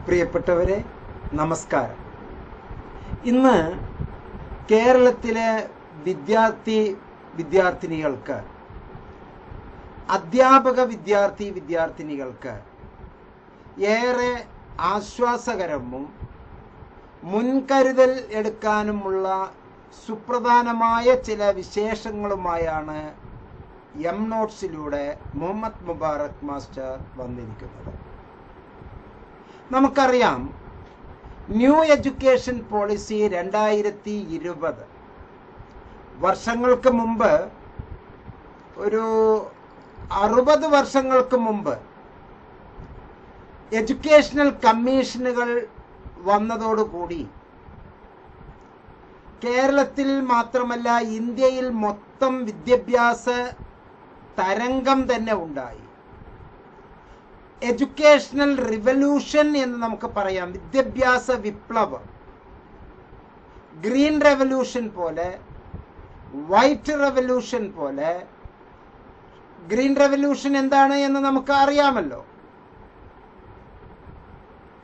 പ്രിയപ്പെട്ടവരെ, നമസ്കാരം. ഇന്ന് കേരളത്തിലെ വിദ്യാർത്ഥിനികൾക്ക്, അധ്യാപക വിദ്യാർത്ഥിനികൾക്ക് ഏറെ ആശ്വാസകരവും മുൻകരുതൽ എടുക്കാനുമുള്ള സുപ്രധാനമായ ചില വിശേഷങ്ങളുമായാണ് എം നോട്ട്സിലൂടെ മുഹമ്മദ് മുബാറക് മാസ്റ്റർ വന്നിരിക്കുന്നത്. നമുക്കറിയാം, ന്യൂ എഡ്യൂക്കേഷൻ പോളിസി 2020 വർഷങ്ങൾക്ക് മുമ്പ്, ഒരു 60 വർഷങ്ങൾക്ക് മുമ്പ് എഡ്യൂക്കേഷണൽ കമ്മീഷനുകൾ വന്നതോടുകൂടി കേരളത്തിൽ മാത്രമല്ല ഇന്ത്യയിൽ മൊത്തം വിദ്യാഭ്യാസ തരംഗം തന്നെ ഉണ്ടായി. എഡ്യൂക്കേഷണൽ റിവല്യൂഷൻ എന്ന് നമുക്ക് പറയാം. വിദ്യാഭ്യാസ വിപ്ലവം, ഗ്രീൻ റെവല്യൂഷൻ പോലെ, വൈറ്റ് റെവല്യൂഷൻ പോലെ. ഗ്രീൻ റെവല്യൂഷൻ എന്താണ് എന്ന് നമുക്ക് അറിയാമല്ലോ.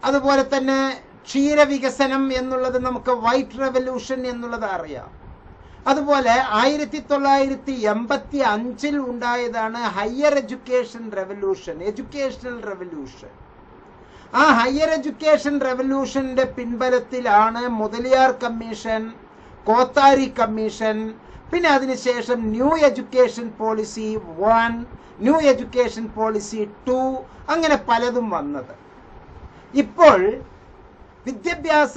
അതുപോലെ തന്നെ ക്ഷീരവികസനം എന്നുള്ളത് നമുക്ക് വൈറ്റ് റെവല്യൂഷൻ എന്നുള്ളത് അറിയാം. അതുപോലെ 1985 ഉണ്ടായതാണ് higher education revolution, educational revolution. ആ ഹയർ എഡ്യൂക്കേഷൻ റെവല്യൂഷന്റെ പിൻബലത്തിലാണ് മുതലിയാർ കമ്മീഷൻ, കോത്താരി കമ്മീഷൻ, പിന്നെ അതിനുശേഷം new education policy 1, new education policy 2, അങ്ങനെ പലതും വന്നത്. ഇപ്പോൾ വിദ്യാഭ്യാസ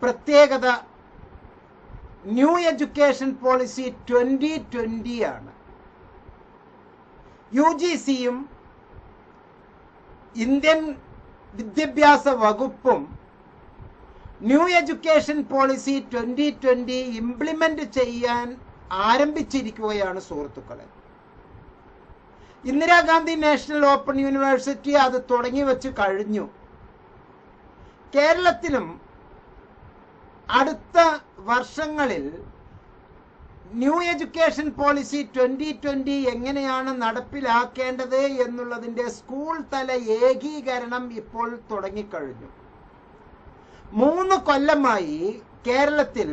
പ്രത്യേകത ന്യൂ എഡ്യൂക്കേഷൻ പോളിസി 2020 ആണ്. UGCയും ഇന്ത്യൻ വിദ്യാഭ്യാസ വകുപ്പും ന്യൂ എഡ്യൂക്കേഷൻ പോളിസി 2020 ഇംപ്ലിമെന്റ് ചെയ്യാൻ ആരംഭിച്ചിരിക്കുകയാണ് സുഹൃത്തുക്കളെ. ഇന്ദിരാഗാന്ധി നാഷണൽ ഓപ്പൺ യൂണിവേഴ്സിറ്റി അത് തുടങ്ങി വെച്ച് കഴിഞ്ഞു. കേരളത്തിലും അടുത്ത വർഷങ്ങളിൽ ന്യൂ എഡ്യൂക്കേഷൻ പോളിസി 2020 എങ്ങനെയാണ് നടപ്പിലാക്കേണ്ടത് എന്നുള്ളതിന്റെ സ്കൂൾ തല ഏകീകരണം ഇപ്പോൾ തുടങ്ങിക്കഴിഞ്ഞു. 3 കൊല്ലമായി കേരളത്തിൽ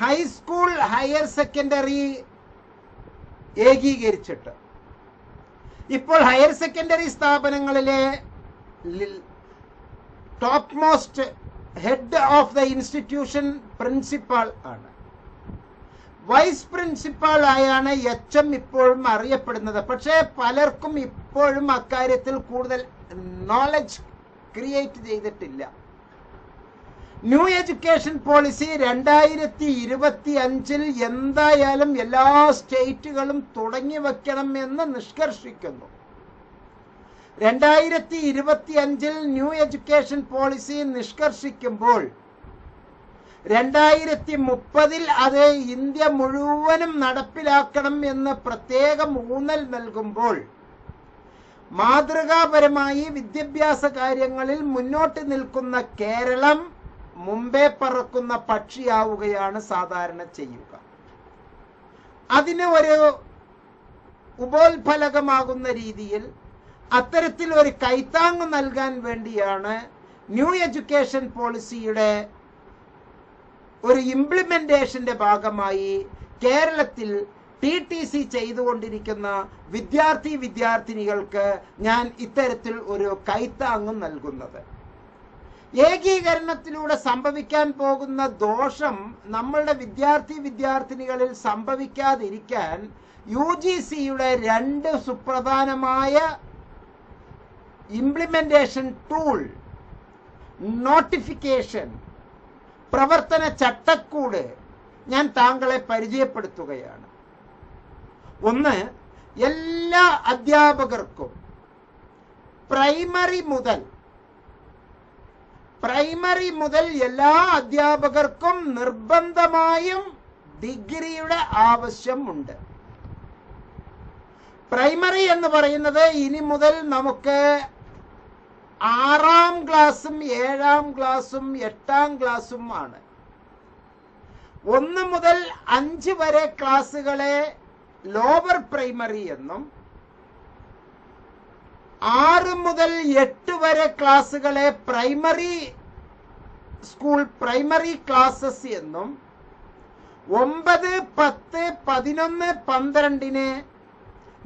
ഹൈസ്കൂൾ, ഹയർ സെക്കൻഡറി ഏകീകരിച്ചിട്ട് ഇപ്പോൾ ഹയർ സെക്കൻഡറി സ്ഥാപനങ്ങളിലെ top most head of the institution principal ആണ്. വൈസ് പ്രിൻസിപ്പാൾ ആയാണ് HM ഇപ്പോഴും അറിയപ്പെടുന്നത്. പക്ഷേ പലർക്കും ഇപ്പോഴും അക്കാര്യത്തിൽ കൂടുതൽ നോളജ് ക്രിയേറ്റ് ചെയ്തിട്ടില്ല. ന്യൂ എഡ്യൂക്കേഷൻ പോളിസി 2025 എന്തായാലും എല്ലാ സ്റ്റേറ്റുകളും തുടങ്ങി വെക്കണം എന്ന് നിഷ്കർഷിക്കുന്നു. 2025 ന്യൂ എഡ്യൂക്കേഷൻ പോളിസി നിഷ്കർഷിക്കുമ്പോൾ 2030 അത് ഇന്ത്യ മുഴുവനും നടപ്പിലാക്കണം എന്ന് പ്രത്യേകം ഊന്നൽ നൽകുമ്പോൾ മാതൃകാപരമായി വിദ്യാഭ്യാസ കാര്യങ്ങളിൽ മുന്നോട്ട് നിൽക്കുന്ന കേരളം മുമ്പേ പറക്കുന്ന പക്ഷിയാവുകയാണ് സാധാരണ ചെയ്യുക. അതിന് ഒരു ഉപോത്ഫലകമാകുന്ന രീതിയിൽ അത്തരത്തിൽ ഒരു കൈത്താങ് നൽകാൻ വേണ്ടിയാണ് ന്യൂ എഡ്യൂക്കേഷൻ പോളിസിയുടെ ഒരു ഇംപ്ലിമെന്റേഷന്റെ ഭാഗമായി കേരളത്തിൽ TTC ചെയ്തുകൊണ്ടിരിക്കുന്ന വിദ്യാർത്ഥിനികൾക്ക് ഞാൻ ഇത്തരത്തിൽ ഒരു കൈത്താങ് നൽകുന്നത്. ഏകീകരണത്തിലൂടെ സംഭവിക്കാൻ പോകുന്ന ദോഷം നമ്മളുടെ വിദ്യാർത്ഥിനികളിൽ സംഭവിക്കാതിരിക്കാൻ UGCയുടെ 2 സുപ്രധാനമായ ഇംപ്ലിമെന്റേഷൻ ടൂൾ, നോട്ടിഫിക്കേഷൻ, പ്രവർത്തന ചട്ടക്കൂട് ഞാൻ താങ്കളെ പരിചയപ്പെടുത്തുകയാണ്. ഒന്ന്, എല്ലാ അധ്യാപകർക്കും പ്രൈമറി മുതൽ എല്ലാ അധ്യാപകർക്കും നിർബന്ധമായും ഡിഗ്രിയുടെ ആവശ്യമുണ്ട്. പ്രൈമറി എന്ന് പറയുന്നത് ഇനി മുതൽ നമുക്ക് 6ാം ക്ലാസ്സും 7ാം ക്ലാസ്സും 8ാം ക്ലാസ്സും ആണ്. 1 മുതൽ 5 വരെ ക്ലാസ്സുകളെ ലോവർ പ്രൈമറി എന്നും 6 മുതൽ 8 വരെ ക്ലാസ്സുകളെ പ്രൈമറി സ്കൂൾ പ്രൈമറി ക്ലാസ്സസ് എന്നും 9, 10, 11, 12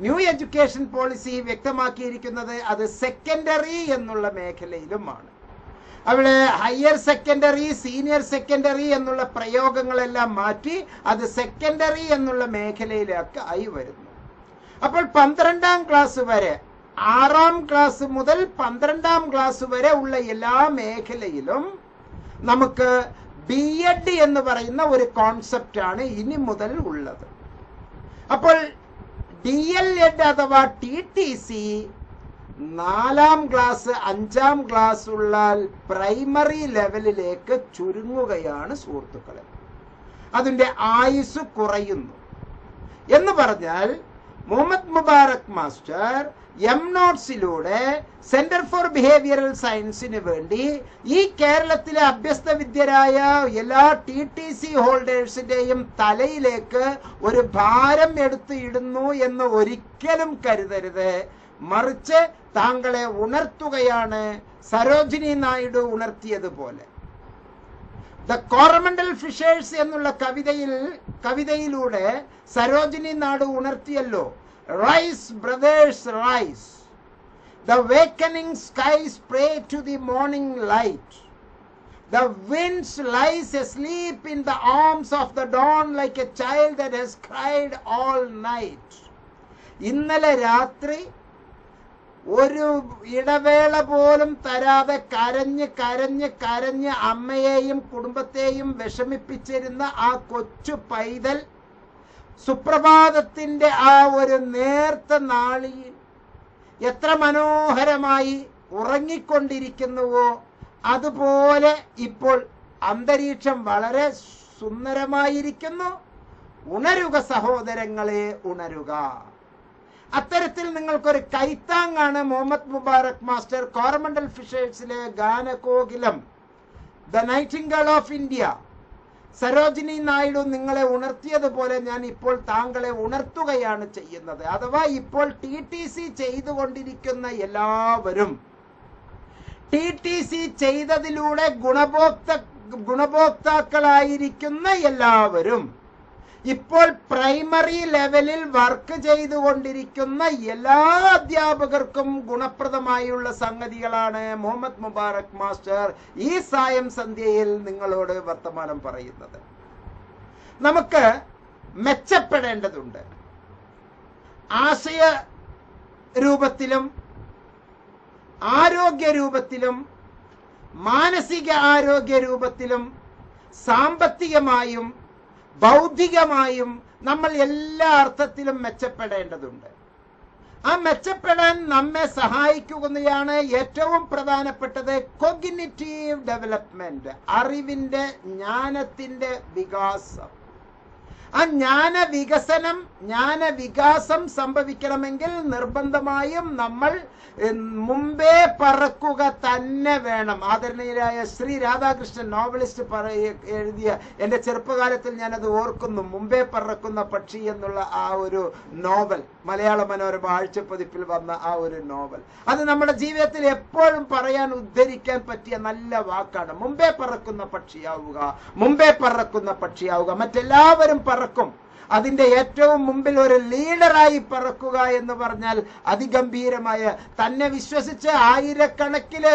ന്യൂ എഡ്യൂക്കേഷൻ പോളിസി വ്യക്തമാക്കിയിരിക്കുന്നത് അത് സെക്കൻഡറി എന്നുള്ള മേഖലയിലുമാണ്. അവിടെ ഹയർ സെക്കൻഡറി, സീനിയർ സെക്കൻഡറി എന്നുള്ള പ്രയോഗങ്ങളെല്ലാം മാറ്റി അത് സെക്കൻഡറി എന്നുള്ള മേഖലയിലേക്ക് ആയി വരുന്നു. അപ്പോൾ 12ാം ക്ലാസ് വരെ, 6ാം ക്ലാസ് മുതൽ 12ാം ക്ലാസ് വരെ ഉള്ള എല്ലാ മേഖലയിലും നമുക്ക് BEd എന്ന് പറയുന്ന ഒരു കോൺസെപ്റ്റ് ആണ് ഇനി മുതൽ ഉള്ളത്. അപ്പോൾ DLEd അഥവാ TTC 4ാം ക്ലാസ് 5ാം ക്ലാസ് ഉള്ള പ്രൈമറി ലെവലിലേക്ക് ചുരുങ്ങുകയാണ് സുഹൃത്തുക്കളെ. അതിന്റെ ആയുസ് കുറയുന്നു എന്ന് പറഞ്ഞാൽ മുഹമ്മദ് മുബാറക് മാസ്റ്റർ MNOTSിലൂടെ സെന്റർ ഫോർ ബിഹേവിയറൽ സയൻസിന് വേണ്ടി ഈ കേരളത്തിലെ അഭ്യസ്ത വിദ്യരായ എല്ലാ TTC ഹോൾഡേഴ്സിന്റെയും തലയിലേക്ക് ഒരു ഭാരം എടുത്ത് ഇടുന്നു എന്ന് ഒരിക്കലും കരുതരുത്. മറിച്ച് താങ്കളെ ഉണർത്തുകയാണ് സരോജിനി നായിഡു ഉണർത്തിയതുപോലെ. ദ കോറമണ്ടൽ ഫിഷേഴ്സ് എന്നുള്ള കവിതയിലൂടെ സരോജിനി നായിഡു ഉണർത്തിയല്ലോ, rise brothers rise, the wakening skies pray to the morning light, the winds lies asleep in the arms of the dawn like a child that has cried all night. ഇന്നലെ രാത്രി ഒരു ഇടവേള പോലും തരാതെ കരഞ്ഞ് കരഞ്ഞ് കരഞ്ഞ് അമ്മയെയും കുടുംബത്തെയും വിഷമിപ്പിച്ചിരുന്ന ആ കൊച്ചു പൈതൽ സുപ്രഭാതത്തിന്റെ ആ ഒരു നേർത്ത നാളിയിൽ എത്ര മനോഹരമായി ഉറങ്ങിക്കൊണ്ടിരിക്കുന്നുവോ അതുപോലെ ഇപ്പോൾ അന്തരീക്ഷം വളരെ സുന്ദരമായിരിക്കുന്നു. ഉണരുക സഹോദരങ്ങളെ, ഉണരുക. അത്തരത്തിൽ നിങ്ങൾക്കൊരു കൈത്താങ്ങാണ് മുഹമ്മദ് മുബാറക് മാസ്റ്റർ കോറമണ്ടൽ ഫിഷേഴ്സിലെ ഗാനകോകിലം, the nightingale of India Sarojini Naidu നിങ്ങളെ ഉണർത്തിയതുപോലെ ഞാൻ ഇപ്പോൾ താങ്കളെ ഉണർത്തുകയാണ് ചെയ്യുന്നത്. അഥവാ ഇപ്പോൾ TTC ചെയ്തുകൊണ്ടിരിക്കുന്ന എല്ലാവരും, TTC ചെയ്തതിലൂടെ ഗുണഭോക്താക്കളായിരിക്കുന്ന എല്ലാവരും, ഇപ്പോൾ പ്രൈമറി ലെവലിൽ വർക്ക് ചെയ്തുകൊണ്ടിരിക്കുന്ന എല്ലാ അധ്യാപകർക്കും ഗുണപ്രദമായുള്ള സംഗതികളാണ് മുഹമ്മദ് മുബാറക് മാസ്റ്റർ ഈ സായം സന്ധ്യയിൽ നിങ്ങളോട് വർത്തമാനം പറയുന്നത്. നമുക്ക് മെച്ചപ്പെടേണ്ടതുണ്ട്. ആശയ രൂപത്തിലും ആരോഗ്യ രൂപത്തിലും മാനസിക ആരോഗ്യ രൂപത്തിലും സാമ്പത്തികമായും ബൗദ്ധികമായും നമ്മൾ എല്ലാ അർത്ഥത്തിലും മെച്ചപ്പെടേണ്ടതുണ്ട്. ആ മെച്ചപ്പെടാൻ നമ്മെ സഹായിക്കുകയാണ് ഏറ്റവും പ്രധാനപ്പെട്ടത് കോഗ്നിറ്റീവ് ഡെവലപ്മെന്റ്, അറിവിന്റെ, ജ്ഞാനത്തിന്റെ വികാസം. ആ ജ്ഞാനവികാസം സംഭവിക്കണമെങ്കിൽ നിർബന്ധമായും നമ്മൾ മുമ്പേ പറക്കുക തന്നെ വേണം. ആദരണീയരായ ശ്രീ രാധാകൃഷ്ണൻ നോവലിസ്റ്റ് എഴുതിയ, എൻ്റെ ചെറുപ്പകാലത്തിൽ ഞാനത് ഓർക്കുന്നു, മുമ്പേ പറക്കുന്ന പക്ഷി എന്നുള്ള ആ ഒരു നോവൽ, മലയാള മനോരമ ആഴ്ചപ്പതിപ്പിൽ വന്ന ആ ഒരു നോവൽ, അത് നമ്മുടെ ജീവിതത്തിൽ എപ്പോഴും പറയാൻ ഉദ്ധരിക്കാൻ പറ്റിയ നല്ല വാക്കാണ്. മുമ്പേ പറക്കുന്ന പക്ഷിയാവുക, മുമ്പേ പറക്കുന്ന പക്ഷിയാവുക. മറ്റെല്ലാവരും പറക്കും, അതിന്റെ ഏറ്റവും മുമ്പിൽ ഒരു ലീഡറായി പറക്കുക എന്ന് പറഞ്ഞാൽ അതിഗംഭീരമായ, തന്നെ വിശ്വസിച്ച് ആയിരക്കണക്കിന്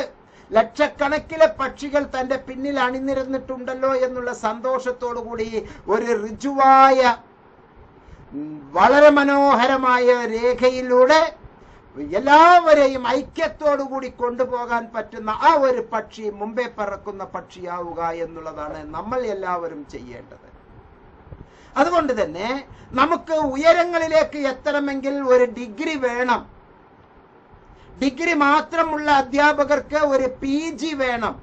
ലക്ഷക്കണക്കിലെ പക്ഷികൾ തന്റെ പിന്നിൽ അണിനിരന്നിട്ടുണ്ടല്ലോ എന്നുള്ള സന്തോഷത്തോടു കൂടി ഒരു ഋജുവായ വളരെ മനോഹരമായ രേഖയിലൂടെ എല്ലാവരെയും ഐക്യത്തോടുകൂടി കൊണ്ടുപോകാൻ പറ്റുന്ന ആ ഒരു പക്ഷി, മുമ്പേ പറക്കുന്ന പക്ഷിയാവുക എന്നുള്ളതാണ് നമ്മൾ എല്ലാവരും ചെയ്യേണ്ടത്. അതുകൊണ്ട് തന്നെ നമുക്ക് ഉയരങ്ങളിലേക്ക് എത്തണമെങ്കിൽ ഒരു ഡിഗ്രി വേണം. ഡിഗ്രി മാത്രമുള്ള അധ്യാപകർക്ക് ഒരു PG വേണം.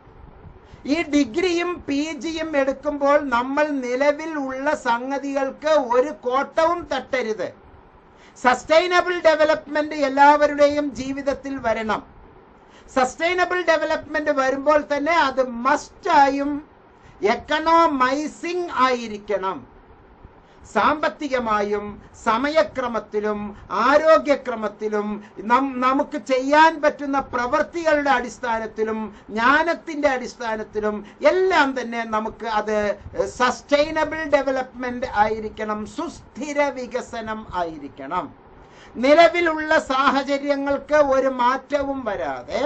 ഈ ഡിഗ്രിയും PGയും എടുക്കുമ്പോൾ നമ്മൾ നിലവിൽ ഉള്ള സംഗതികൾക്ക് ഒരു കോട്ടവും തട്ടരുത്. സസ്റ്റൈനബിൾ ഡെവലപ്മെന്റ് എല്ലാവരുടെയും ജീവിതത്തിൽ വരണം. സസ്റ്റൈനബിൾ ഡെവലപ്മെന്റ് വരുമ്പോൾ തന്നെ അത് മസ്റ്റായും എക്കണോമൈസിംഗ് ആയിരിക്കണം. സാമ്പത്തികമായും സമയക്രമത്തിലും ആരോഗ്യക്രമത്തിലും നമുക്ക് ചെയ്യാൻ പറ്റുന്ന പ്രവൃത്തികളുടെ അടിസ്ഥാനത്തിലും ജ്ഞാനത്തിന്റെ അടിസ്ഥാനത്തിലും എല്ലാം തന്നെ നമുക്ക് അത് സസ്റ്റൈനബിൾ ഡെവലപ്മെന്റ് ആയിരിക്കണം, സുസ്ഥിര വികസനം ആയിരിക്കണം. നിലവിലുള്ള സാഹചര്യങ്ങൾക്ക് ഒരു മാറ്റവും വരാതെ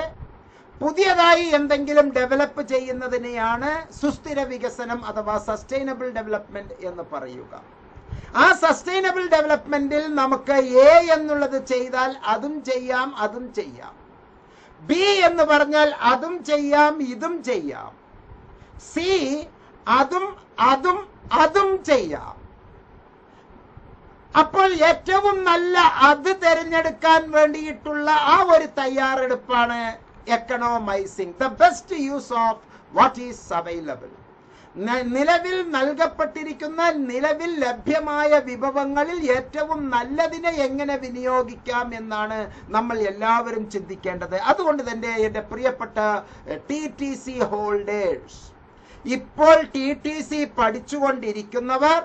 പുതിയതായി എന്തെങ്കിലും ഡെവലപ്പ് ചെയ്യുന്നതിനെയാണ് സുസ്ഥിര വികസനം അഥവാ സസ്റ്റൈനബിൾ ഡെവലപ്മെന്റ് എന്ന് പറയുക. ആ സസ്റ്റൈനബിൾ ഡെവലപ്മെന്റിൽ നമുക്ക് എ എന്നുള്ളത് ചെയ്താൽ അതും ചെയ്യാം, അതും ചെയ്യാം. ബി എന്ന് പറഞ്ഞാൽ അതും ചെയ്യാം, ഇതും ചെയ്യാം. സി അതും അതും അതും ചെയ്യാം. അപ്പോൾ ഏറ്റവും നല്ല അത് തിരഞ്ഞെടുക്കാൻ വേണ്ടിയിട്ടുള്ള ആ ഒരു തയ്യാറെടുപ്പാണ് economising the best use of what is available. നിലവിൽ നൽകപ്പെട്ടിരിക്കുന്ന, നിലവിൽ ലഭ്യമായ വിഭവങ്ങളിൽ ഏറ്റവും നല്ലതിനെ എങ്ങനെ വിനിയോഗിക്കാം എന്നാണ് നമ്മൾ എല്ലാവരും ചിന്തിക്കേണ്ടത്. അതുകൊണ്ട് തന്നെ എൻ്റെ പ്രിയപ്പെട്ട TTC ഹോൾഡേഴ്സ്, ഇപ്പോൾ TTC പഠിച്ചുകൊണ്ടിരിക്കുന്നവർ,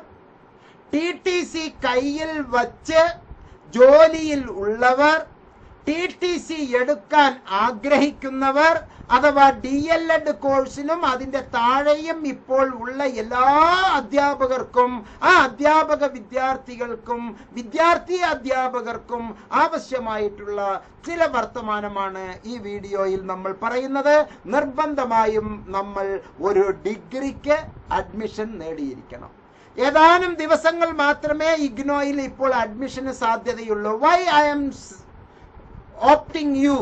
TTC കയ്യിൽ വച്ച് ജോലിയിൽ ഉള്ളവർ, TTC എടുക്കാൻ ആഗ്രഹിക്കുന്നവർ അഥവാ DLED കോഴ്സിനും അതിന്റെ താഴെയും ഇപ്പോൾ ഉള്ള എല്ലാ അധ്യാപകർക്കും, ആ അധ്യാപക വിദ്യാർത്ഥികൾക്കും വിദ്യാർത്ഥി അധ്യാപകർക്കും ആവശ്യമായിട്ടുള്ള ചില വർത്തമാനമാണ് ഈ വീഡിയോയിൽ നമ്മൾ പറയുന്നത്. നിർബന്ധമായും നമ്മൾ ഒരു ഡിഗ്രിക്ക് അഡ്മിഷൻ നേടിയിരിക്കണം. ഏതാനും ദിവസങ്ങൾ മാത്രമേ ഇഗ്നോയിൽ ഇപ്പോൾ അഡ്മിഷന് സാധ്യതയുള്ളൂ. Why I am opting you,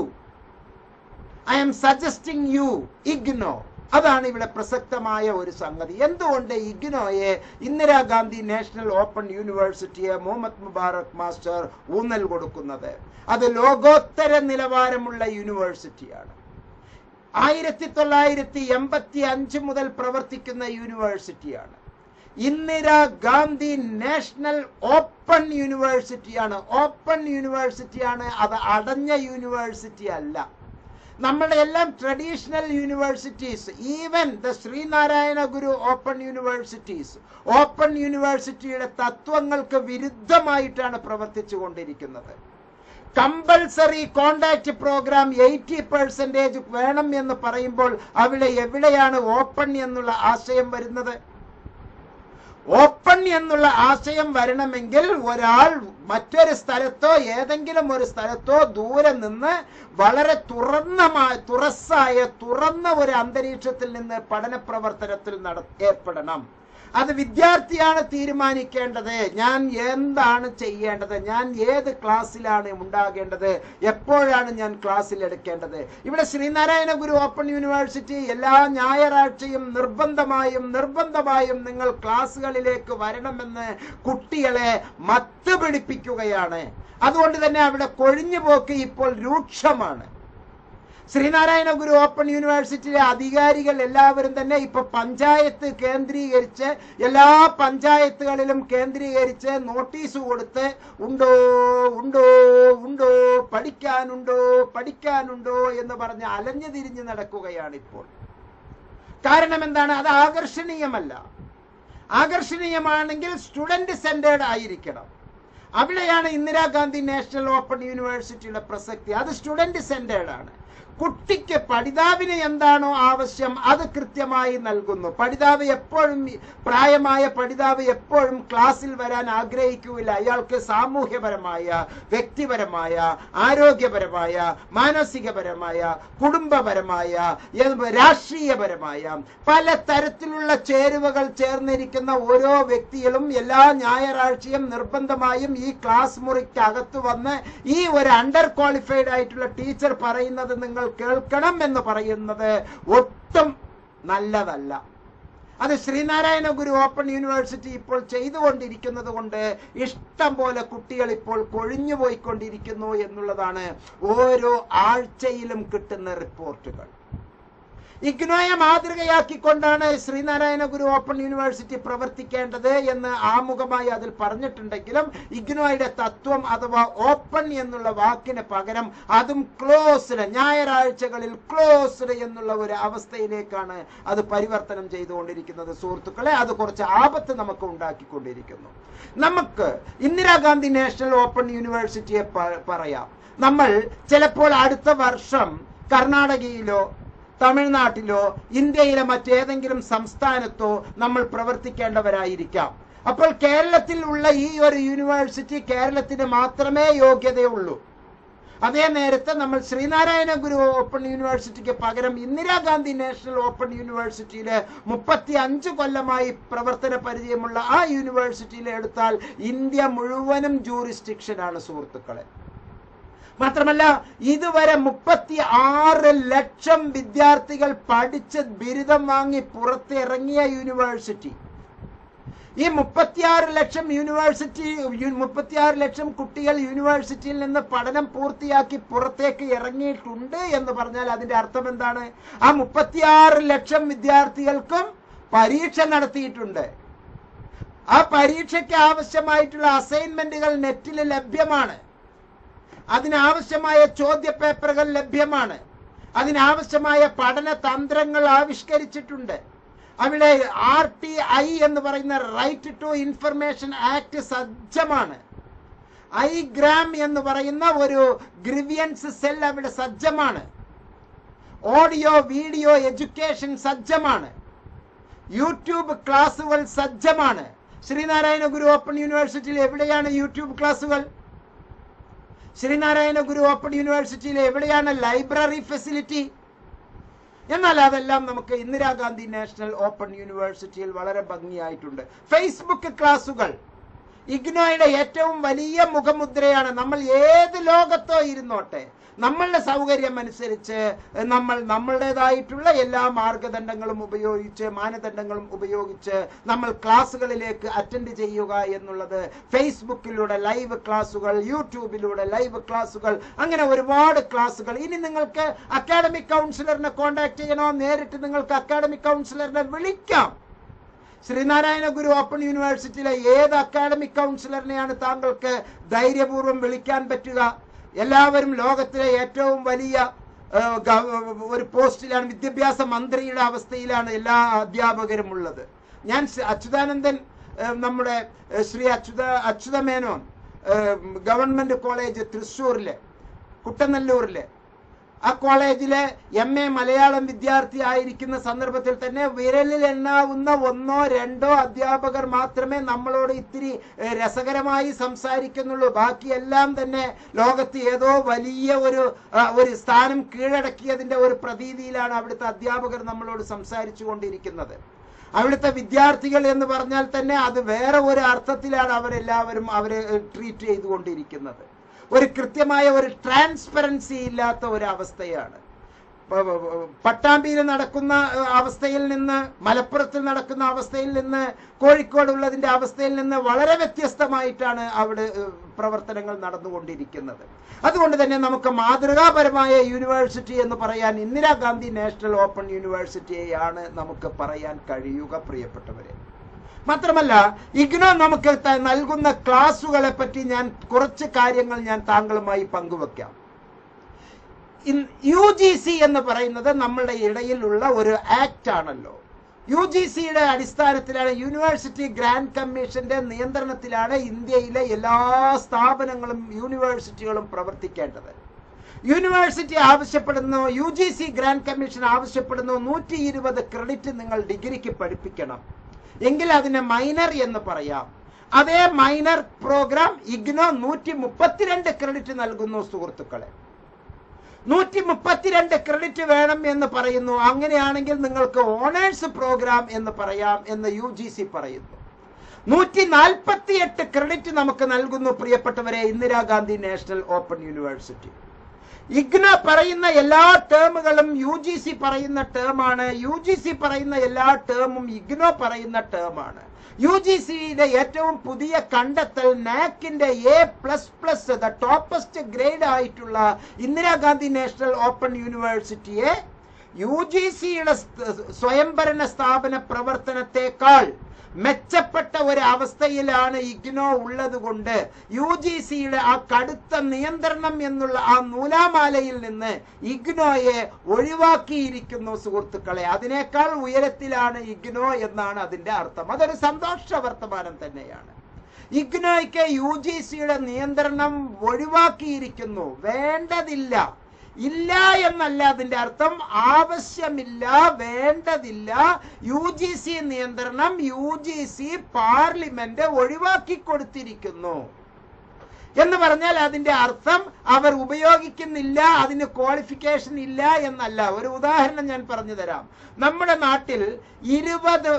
I am suggesting you IGNOU. അതാണ് ഇവിടെ പ്രസക്തമായ ഒരു സംഗതി. എന്തുകൊണ്ട് ഇഗ്നോയെ, ഇന്ദിരാഗാന്ധി നാഷണൽ ഓപ്പൺ യൂണിവേഴ്സിറ്റിയെ മുഹമ്മദ് മുബാറക് മാസ്റ്റർ ഊന്നൽ കൊടുക്കുന്നത്? അത് ലോകോത്തര നിലവാരമുള്ള യൂണിവേഴ്സിറ്റിയാണ്. 1985 മുതൽ പ്രവർത്തിക്കുന്ന യൂണിവേഴ്സിറ്റിയാണ്. ഇന്ദിരാഗാന്ധി നാഷണൽ ഓപ്പൺ യൂണിവേഴ്സിറ്റിയാണ്. ഓപ്പൺ യൂണിവേഴ്സിറ്റിയാണ്, അത് അടഞ്ഞ യൂണിവേഴ്സിറ്റി അല്ല. നമ്മുടെ എല്ലാം traditional universities, even the Sreenarayana Guru open universities, open യൂണിവേഴ്സിറ്റിയുടെ തത്വങ്ങൾക്ക് വിരുദ്ധമായിട്ടാണ് പ്രവർത്തിച്ചു കൊണ്ടിരിക്കുന്നത്. കമ്പൽസറി കോണ്ടാക്ട് പ്രോഗ്രാം 80% വേണം എന്ന് പറയുമ്പോൾ അവിടെ എവിടെയാണ് ഓപ്പൺ എന്നുള്ള ആശയം വരുന്നത്? ഓപ്പൺ എന്നുള്ള ആശയം വരണമെങ്കിൽ ഒരാൾ മറ്റൊരു സ്ഥലത്തോ ഏതെങ്കിലും ഒരു സ്ഥലത്തോ ദൂരെ നിന്ന് വളരെ തുറന്ന ഒരു അന്തരീക്ഷത്തിൽ നിന്ന് പഠന പ്രവർത്തനത്തിൽ ഏർപ്പെടണം. അത് വിദ്യാർത്ഥിയാണ് തീരുമാനിക്കേണ്ടത്. ഞാൻ എന്താണ് ചെയ്യേണ്ടത്, ഞാൻ ഏത് ക്ലാസ്സിലാണ് ഉണ്ടാകേണ്ടത്, എപ്പോഴാണ് ഞാൻ ക്ലാസ്സിൽ എടുക്കേണ്ടത്. ഇവിടെ ശ്രീനാരായണ ഗുരു ഓപ്പൺ യൂണിവേഴ്സിറ്റി എല്ലാ ഞായറാഴ്ചയും നിർബന്ധമായും നിങ്ങൾ ക്ലാസ്സുകളിലേക്ക് വരണമെന്ന് കുട്ടികളെ മത്ത് പിടിപ്പിക്കുകയാണ്. അതുകൊണ്ട് തന്നെ അവിടെ കൊഴിഞ്ഞുപോക്ക് ഇപ്പോൾ രൂക്ഷമാണ്. ശ്രീനാരായണ ഗുരു ഓപ്പൺ യൂണിവേഴ്സിറ്റിയിലെ അധികാരികൾ എല്ലാവരും തന്നെ ഇപ്പൊ പഞ്ചായത്ത് കേന്ദ്രീകരിച്ച്, എല്ലാ പഞ്ചായത്തുകളിലും കേന്ദ്രീകരിച്ച് നോട്ടീസ് കൊടുത്ത് ഉണ്ടോ ഉണ്ടോ ഉണ്ടോ പഠിക്കാനുണ്ടോ എന്ന് പറഞ്ഞ് അലഞ്ഞു തിരിഞ്ഞ് നടക്കുകയാണ് ഇപ്പോൾ. കാരണം എന്താണ്? അത് ആകർഷണീയമല്ല. ആകർഷണീയമാണെങ്കിൽ സ്റ്റുഡന്റ് സെന്റേർഡ് ആയിരിക്കണം. അവിടെയാണ് ഇന്ദിരാഗാന്ധി നാഷണൽ ഓപ്പൺ യൂണിവേഴ്സിറ്റിയുടെ പ്രസക്തി. അത് സ്റ്റുഡന്റ് സെന്റേർഡ് ആണ്. കുട്ടിക്ക് പഠിതാവിന് എന്താണോ ആവശ്യം അത് കൃത്യമായി നൽകുന്നു. പഠിതാവ് എപ്പോഴും, പ്രായമായ പഠിതാവ് എപ്പോഴും ക്ലാസ്സിൽ വരാൻ ആഗ്രഹിക്കുകയില്ല. അയാൾക്ക് സാമൂഹ്യപരമായ, വ്യക്തിപരമായ, ആരോഗ്യപരമായ, മാനസികപരമായ, കുടുംബപരമായ, രാഷ്ട്രീയപരമായ പല തരത്തിലുള്ള ചേരുവകൾ ചേർന്നിരിക്കുന്ന ഓരോ വ്യക്തികളും എല്ലാ ഞായറാഴ്ചയും നിർബന്ധമായും ഈ ക്ലാസ് മുറിക്ക് അകത്ത് വന്ന് ഈ ഒരു അണ്ടർ ക്വാളിഫൈഡ് ആയിട്ടുള്ള ടീച്ചർ പറയുന്നത് നിങ്ങൾ കേൾക്കണം എന്ന് പറയുന്നത് ഒട്ടും നല്ലതല്ല. അത് ശ്രീനാരായണ ഗുരു ഓപ്പൺ യൂണിവേഴ്സിറ്റി ഇപ്പോൾ ചെയ്തുകൊണ്ടിരിക്കുന്നത് കൊണ്ട് ഇഷ്ടം പോലെ കുട്ടികൾ ഇപ്പോൾ കൊഴിഞ്ഞു പോയിക്കൊണ്ടിരിക്കുന്നു എന്നുള്ളതാണ് ഓരോ ആഴ്ചയിലും കിട്ടുന്ന റിപ്പോർട്ടുകൾ. ഇഗ്നോയെ മാതൃകയാക്കിക്കൊണ്ടാണ് ശ്രീനാരായണ ഗുരു ഓപ്പൺ യൂണിവേഴ്സിറ്റി പ്രവർത്തിക്കേണ്ടത് എന്ന് ആമുഖമായി അതിൽ പറഞ്ഞിട്ടുണ്ടെങ്കിലും ഇഗ്നോയുടെ തത്വം അഥവാ ഓപ്പൺ എന്നുള്ള വാക്കിന് പകരം അതും ക്ലോസ്ഡ്, ഞായറാഴ്ചകളിൽ ക്ലോസ്ഡ് എന്നുള്ള ഒരു അവസ്ഥയിലേക്കാണ് അത് പരിവർത്തനം ചെയ്തുകൊണ്ടിരിക്കുന്നത് സുഹൃത്തുക്കളെ. അത് കുറച്ച് ആപത്ത് നമുക്ക് ഉണ്ടാക്കിക്കൊണ്ടിരിക്കുന്നു. നമുക്ക് ഇന്ദിരാഗാന്ധി നാഷണൽ ഓപ്പൺ യൂണിവേഴ്സിറ്റിയെ പറയാം. നമ്മൾ ചിലപ്പോൾ അടുത്ത വർഷം കർണാടകയിലോ തമിഴ്നാട്ടിലോ ഇന്ത്യയിലെ മറ്റേതെങ്കിലും സംസ്ഥാനത്തോ നമ്മൾ പ്രവർത്തിക്കേണ്ടവരായിരിക്കാം. അപ്പോൾ കേരളത്തിൽ ഉള്ള ഈ ഒരു യൂണിവേഴ്സിറ്റി കേരളത്തിന് മാത്രമേ യോഗ്യതയുള്ളൂ. അതേ നേരത്തെ നമ്മൾ ശ്രീനാരായണ ഗുരു ഓപ്പൺ യൂണിവേഴ്സിറ്റിക്ക് പകരം ഇന്ദിരാഗാന്ധി നാഷണൽ ഓപ്പൺ യൂണിവേഴ്സിറ്റിയിലെ 35 കൊല്ലമായി പ്രവർത്തന പരിചയമുള്ള ആ യൂണിവേഴ്സിറ്റിയിൽ എടുത്താൽ ഇന്ത്യ മുഴുവനും ജൂറിസ്ഡിക്ഷനാണ് സുഹൃത്തുക്കളെ. മാത്രമല്ല ഇതുവരെ 36 ലക്ഷം വിദ്യാർത്ഥികൾ പഠിച്ച് ബിരുദം വാങ്ങി പുറത്തിറങ്ങിയ യൂണിവേഴ്സിറ്റി. ഈ 36 ലക്ഷം കുട്ടികൾ യൂണിവേഴ്സിറ്റിയിൽ നിന്ന് പഠനം പൂർത്തിയാക്കി പുറത്തേക്ക് ഇറങ്ങിയിട്ടുണ്ട് എന്ന് പറഞ്ഞാൽ അതിന്റെ അർത്ഥം എന്താണ്? ആ 36 ലക്ഷം വിദ്യാർത്ഥികൾക്കും പരീക്ഷ നടത്തിയിട്ടുണ്ട്. ആ പരീക്ഷയ്ക്ക് ആവശ്യമായിട്ടുള്ള അസൈൻമെന്റുകൾ നെറ്റിൽ ലഭ്യമാണ്. അതിനാവശ്യമായ ചോദ്യ പേപ്പറുകൾ ലഭ്യമാണ്. അതിനാവശ്യമായ പഠന തന്ത്രങ്ങൾ ആവിഷ്കരിച്ചിട്ടുണ്ട്. അവിടെ RTI എന്ന് പറയുന്ന റൈറ്റ് ടു ഇൻഫർമേഷൻ ആക്ട് സജ്ജമാണ്. IGRAM എന്ന് പറയുന്ന ഒരു ഗ്രീവിയൻസ് സെൽ അവിടെ സജ്ജമാണ്. ഓഡിയോ വീഡിയോ എഡ്യൂക്കേഷൻ സജ്ജമാണ്. യൂട്യൂബ് ക്ലാസുകൾ സജ്ജമാണ്. ശ്രീനാരായണ ഗുരു ഓപ്പൺ യൂണിവേഴ്സിറ്റിയിൽ എവിടെയാണ് യൂട്യൂബ് ക്ലാസുകൾ? ശ്രീനാരായണ ഗുരു ഓപ്പൺ യൂണിവേഴ്സിറ്റിയിൽ എവിടെയാണ് ലൈബ്രറി ഫെസിലിറ്റി? എന്നാൽ അതെല്ലാം നമുക്ക് ഇന്ദിരാഗാന്ധി നാഷണൽ ഓപ്പൺ യൂണിവേഴ്സിറ്റിയിൽ വളരെ ഭംഗിയായിട്ടുണ്ട്. ഫേസ്ബുക്ക് ക്ലാസുകൾ ഇഗ്നോയുടെ ഏറ്റവും വലിയ മുഖമുദ്രയാണ്. നമ്മൾ ഏത് ലോകത്തോ ഇരുന്നോട്ടെ, നമ്മളുടെ സൗകര്യം അനുസരിച്ച് നമ്മൾ നമ്മളുടേതായിട്ടുള്ള എല്ലാ മാനദണ്ഡങ്ങളും ഉപയോഗിച്ച് നമ്മൾ ക്ലാസ്സുകളിലേക്ക് അറ്റൻഡ് ചെയ്യുക എന്നുള്ളത് ഫേസ്ബുക്കിലൂടെ ലൈവ് ക്ലാസുകൾ, യൂട്യൂബിലൂടെ ലൈവ് ക്ലാസുകൾ, അങ്ങനെ ഒരുപാട് ക്ലാസുകൾ. ഇനി നിങ്ങൾക്ക് അക്കാഡമിക് കൗൺസിലറിനെ കോൺടാക്ട് ചെയ്യണോ, നേരിട്ട് നിങ്ങൾക്ക് അക്കാഡമിക് കൗൺസിലറിനെ വിളിക്കാം. ശ്രീനാരായണ ഗുരു ഓപ്പൺ യൂണിവേഴ്സിറ്റിയിലെ ഏത് അക്കാഡമിക് കൗൺസിലറിനെയാണ് താങ്കൾക്ക് ധൈര്യപൂർവ്വം വിളിക്കാൻ പറ്റുക? എല്ലാവരും ലോകത്തിലെ ഏറ്റവും വലിയ ഒരു പോസ്റ്റിലാണ്, വിദ്യാഭ്യാസ മന്ത്രിയുടെ അവസ്ഥയിലാണ് എല്ലാ അധ്യാപകരും ഉള്ളത്. ഞാൻ അച്യുതാനന്ദൻ, നമ്മുടെ ശ്രീ അച്യുത മേനോൻ ഗവൺമെന്റ് കോളേജ് തൃശ്ശൂരിലെ കുട്ടനല്ലൂരിലെ ആ കോളേജിലെ MA മലയാളം വിദ്യാർത്ഥി ആയിരിക്കുന്ന സന്ദർഭത്തിൽ തന്നെ വിരലിൽ എണ്ണാവുന്ന 1-2 അധ്യാപകർ മാത്രമേ നമ്മളോട് ഇത്തിരി രസകരമായി സംസാരിക്കുന്നുള്ളൂ. ബാക്കിയെല്ലാം തന്നെ ലോകത്ത് ഏതോ വലിയ ഒരു സ്ഥാനം കീഴടക്കിയതിന്റെ ഒരു പ്രതീതിയിലാണ് അവിടുത്തെ അധ്യാപകർ നമ്മളോട് സംസാരിച്ചു കൊണ്ടിരിക്കുന്നത്. അവിടുത്തെ വിദ്യാർത്ഥികൾ എന്ന് പറഞ്ഞാൽ തന്നെ അത് വേറെ ഒരു അർത്ഥത്തിലാണ് അവരെല്ലാവരും അവരെ ട്രീറ്റ് ചെയ്തുകൊണ്ടിരിക്കുന്നത്. ഒരു കൃത്യമായ ഒരു ട്രാൻസ്പെറൻസി ഇല്ലാത്ത ഒരു അവസ്ഥയാണ്. പട്ടാമ്പിയിൽ നടക്കുന്ന അവസ്ഥയിൽ നിന്ന്, മലപ്പുറത്തിൽ നടക്കുന്ന അവസ്ഥയിൽ നിന്ന്, കോഴിക്കോടുള്ളതിന്റെ അവസ്ഥയിൽ നിന്ന് വളരെ വ്യത്യസ്തമായിട്ടാണ് അവിടെ പ്രവർത്തനങ്ങൾ നടന്നുകൊണ്ടിരിക്കുന്നത്. അതുകൊണ്ട് തന്നെ നമുക്ക് മാതൃകാപരമായ യൂണിവേഴ്സിറ്റി എന്ന് പറയാൻ ഇന്ദിരാഗാന്ധി നാഷണൽ ഓപ്പൺ യൂണിവേഴ്സിറ്റിയെയാണ് നമുക്ക് പറയാൻ കഴിയുക പ്രിയപ്പെട്ടവരെ. മാത്രമല്ല ഇഗ്നോ നമുക്ക് നൽകുന്ന ക്ലാസുകളെ പറ്റി ഞാൻ കുറച്ച് കാര്യങ്ങൾ താങ്കളുമായി പങ്കുവെക്കാം. UGC എന്ന് പറയുന്നത് നമ്മളുടെ ഇടയിലുള്ള ഒരു ആക്ട് ആണല്ലോ. UGCയുടെ അടിസ്ഥാനത്തിലാണ്, യൂണിവേഴ്സിറ്റി ഗ്രാന്റ് കമ്മീഷന്റെ നിയന്ത്രണത്തിലാണ് ഇന്ത്യയിലെ എല്ലാ സ്ഥാപനങ്ങളും യൂണിവേഴ്സിറ്റികളും പ്രവർത്തിക്കേണ്ടത്. യൂണിവേഴ്സിറ്റി ആവശ്യപ്പെടുന്നു, UGC ഗ്രാന്റ് കമ്മീഷൻ ആവശ്യപ്പെടുന്നു 120 ക്രെഡിറ്റ് നിങ്ങൾ ഡിഗ്രിക്ക് പഠിപ്പിക്കണം എങ്കിൽ അതിനെ മൈനർ എന്ന് പറയാം. അതേ മൈനർ പ്രോഗ്രാം ഇഗ്നോ 132 ക്രെഡിറ്റ് നൽകുന്നു സുഹൃത്തുക്കളെ. 132 ക്രെഡിറ്റ് വേണം എന്ന് പറയുന്നു. അങ്ങനെയാണെങ്കിൽ നിങ്ങൾക്ക് ഓണേഴ്സ് പ്രോഗ്രാം എന്ന് പറയാം എന്ന് UGC പറയുന്നു. 148 ക്രെഡിറ്റ് നമുക്ക് നൽകുന്നു പ്രിയപ്പെട്ടവരെ Indira Gandhi national open university. IGNOU പറയുന്ന എല്ലാ ടേമുകളും UGC പറയുന്ന ടേമാണ്. UGC പറയുന്ന എല്ലാ ടേമും ഇഗ്നോ പറയുന്ന ടേമാണ്. UGCയുടെ ഏറ്റവും പുതിയ കണ്ടെത്തൽ നാക്കിന്റെ A++ ടോപ്പസ്റ്റ് ഗ്രേഡ് ആയിട്ടുള്ള ഇന്ദിരാഗാന്ധി നാഷണൽ ഓപ്പൺ യൂണിവേഴ്സിറ്റിയെ UGCയുടെ സ്വയംഭരണ സ്ഥാപന പ്രവർത്തനത്തെക്കാൾ മെച്ചപ്പെട്ട ഒരു അവസ്ഥയിലാണ് ഇഗ്നോ ഉള്ളത് കൊണ്ട് UGCയുടെ ആ കടുത്ത നിയന്ത്രണം എന്നുള്ള ആ നൂലാമാലയിൽ നിന്ന് ഇഗ്നോയെ ഒഴിവാക്കിയിരിക്കുന്നു സുഹൃത്തുക്കളെ. അതിനേക്കാൾ ഉയരത്തിലാണ് ഇഗ്നോ എന്നാണ് അതിന്റെ അർത്ഥം. അതൊരു സന്തോഷ വർത്തമാനം തന്നെയാണ്. ഇഗ്നോയ്ക്ക് UGCയുടെ നിയന്ത്രണം ഒഴിവാക്കിയിരിക്കുന്നു. വേണ്ടതില്ല, ഇല്ല എന്നല്ല അതിന്റെ അർത്ഥം. ആവശ്യമില്ല, വേണ്ടതില്ല. UGC നിയന്ത്രണം UGC പാർലമെന്റ് ഒഴിവാക്കി കൊടുത്തിരിക്കുന്നു എന്ന് പറഞ്ഞാൽ അതിന്റെ അർത്ഥം അവർ ഉപയോഗിക്കുന്നില്ല, അതിന് ക്വാളിഫിക്കേഷൻ ഇല്ല എന്നല്ല. ഒരു ഉദാഹരണം ഞാൻ പറഞ്ഞു തരാം. നമ്മുടെ നാട്ടിൽ 20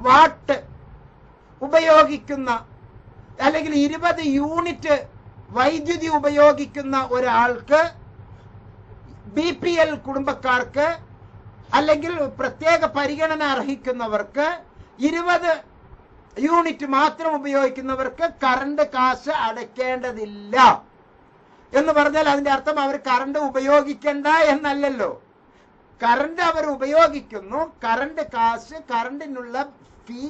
വാട്ട് ഉപയോഗിക്കുന്ന അല്ലെങ്കിൽ 20 യൂണിറ്റ് വൈദ്യുതി ഉപയോഗിക്കുന്ന ഒരാൾക്ക്, BPL കുടുംബക്കാർക്ക് അല്ലെങ്കിൽ പ്രത്യേക പരിഗണന അർഹിക്കുന്നവർക്ക്, 20 യൂണിറ്റ് മാത്രം ഉപയോഗിക്കുന്നവർക്ക് കറണ്ട് കാശ് അടയ്ക്കേണ്ടതില്ല എന്ന് പറഞ്ഞാൽ അതിന്റെ അർത്ഥം അവർ കറണ്ട് ഉപയോഗിക്കണ്ട എന്നല്ലല്ലോ. കറണ്ട് അവർ ഉപയോഗിക്കുന്നു, കറണ്ട് കാശ്, കറണ്ടിനുള്ള ഫീ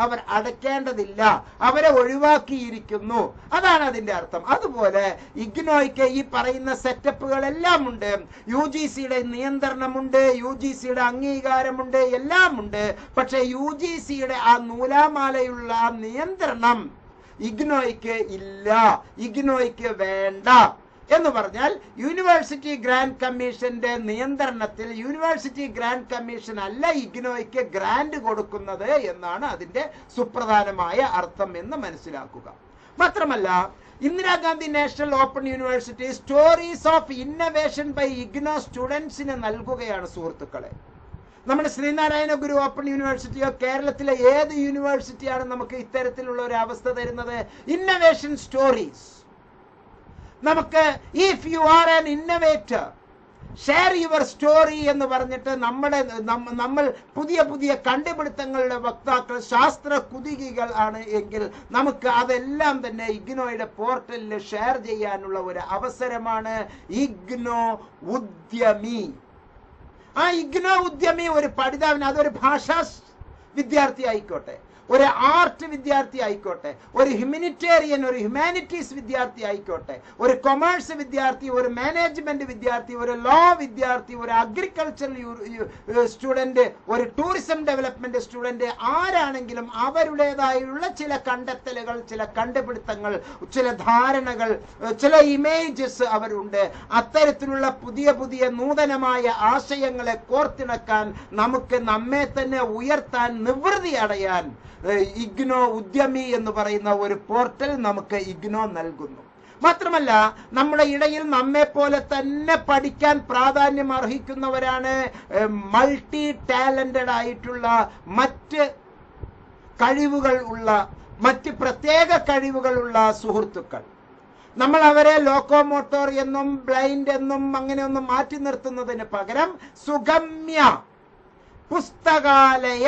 അവർ അടയ്ക്കേണ്ടതില്ല, അവരെ ഒഴിവാക്കിയിരിക്കുന്നു. അതാണ് അതിന്റെ അർത്ഥം. അതുപോലെ ഇഗ്നോയ്ക്ക് ഈ പറയുന്ന സെറ്റപ്പുകളെല്ലാം ഉണ്ട്. UGCയുടെ നിയന്ത്രണമുണ്ട്, UGCയുടെ അംഗീകാരമുണ്ട്, എല്ലാം ഉണ്ട്. പക്ഷെ UGCയുടെ ആ നൂലാമാലയുള്ള ആ നിയന്ത്രണം ഇഗ്നോയ്ക്ക് ഇല്ല, ഇഗ്നോയ്ക്ക് വേണ്ട എന്ന് പറഞ്ഞാൽ യൂണിവേഴ്സിറ്റി ഗ്രാന്റ് കമ്മീഷന്റെ നിയന്ത്രണത്തിൽ യൂണിവേഴ്സിറ്റി ഗ്രാന്റ് കമ്മീഷൻ അല്ല ഇഗ്നോയ്ക്ക് ഗ്രാന്റ് കൊടുക്കുന്നത് എന്നാണ് അതിന്റെ സുപ്രധാനമായ അർത്ഥം എന്ന് മനസ്സിലാക്കുക. മാത്രമല്ല, Indira Gandhi national open university stories of innovation by IGNOU സ്റ്റുഡൻസിന് നൽകുകയാണ് സുഹൃത്തുക്കളെ. നമ്മുടെ ശ്രീനാരായണ ഗുരു ഓപ്പൺ യൂണിവേഴ്സിറ്റിയോ കേരളത്തിലെ ഏത് യൂണിവേഴ്സിറ്റിയാണ് നമുക്ക് ഇത്തരത്തിലുള്ള ഒരു അവസ്ഥ തരുന്നത്? Innovation stories. നമുക്ക് if you are an innovator share your story എന്ന് പറഞ്ഞിട്ട് നമ്മൾ പുതിയ പുതിയ കണ്ടുപിടുത്തങ്ങളുടെ വക്താക്കൾ, ശാസ്ത്ര കുതികികൾ ആണ് എങ്കിൽ നമുക്ക് അതെല്ലാം തന്നെ ഇഗ്നോയുടെ പോർട്ടലിൽ ഷെയർ ചെയ്യാനുള്ള ഒരു അവസരമാണ് ഇഗ്നോ ഉദ്യമി. ആ ഇഗ്നോ ഉദ്യമി ഒരു പഠിതാവിന്, അതൊരു ഭാഷാ വിദ്യാർത്ഥി ആയിക്കോട്ടെ, ഒരു ആർട്ട് വിദ്യാർത്ഥി ആയിക്കോട്ടെ, ഒരു ഹ്യൂമാനിറ്റേറിയൻ, ഒരു ഹ്യൂമാനിറ്റീസ് വിദ്യാർത്ഥി ആയിക്കോട്ടെ, ഒരു കൊമേഴ്സ് വിദ്യാർത്ഥി, ഒരു മാനേജ്മെന്റ് വിദ്യാർത്ഥി, ഒരു ലോ വിദ്യാർത്ഥി, ഒരു അഗ്രികൾച്ചർ സ്റ്റുഡന്റ്, ഒരു ടൂറിസം ഡെവലപ്മെന്റ് സ്റ്റുഡന്റ്, ആരാണെങ്കിലും അവരുടേതായുള്ള ചില കണ്ടെത്തലുകൾ, ചില കണ്ടുപിടുത്തങ്ങൾ, ചില ധാരണകൾ, ചില ഇമേജസ് അവരുണ്ട്. അത്തരത്തിലുള്ള പുതിയ പുതിയ നൂതനമായ ആശയങ്ങളെ കോർത്തിണക്കാൻ, നമുക്ക് നമ്മെ തന്നെ ഉയർത്താൻ, നിവൃത്തി അടയാൻ ഇഗ്നോ ഉദ്യമി എന്ന് പറയുന്ന ഒരു പോർട്ടൽ നമുക്ക് ഇഗ്നോ നൽകുന്നു. മാത്രമല്ല, നമ്മുടെ ഇടയിൽ നമ്മെ പോലെ തന്നെ പഠിക്കാൻ പ്രാധാന്യം അർഹിക്കുന്നവരാണ് മൾട്ടി ടാലന്റഡ് ആയിട്ടുള്ള, മറ്റ് കഴിവുകൾ ഉള്ള, മറ്റ് പ്രത്യേക കഴിവുകളുള്ള സുഹൃത്തുക്കൾ. നമ്മൾ അവരെ ലോക്കോമോട്ടോർ എന്നും ബ്ലൈൻഡ് എന്നും അങ്ങനെയൊന്നും മാറ്റി നിർത്തുന്നതിന് പകരം സുഗമ്യ പുസ്തകാലയ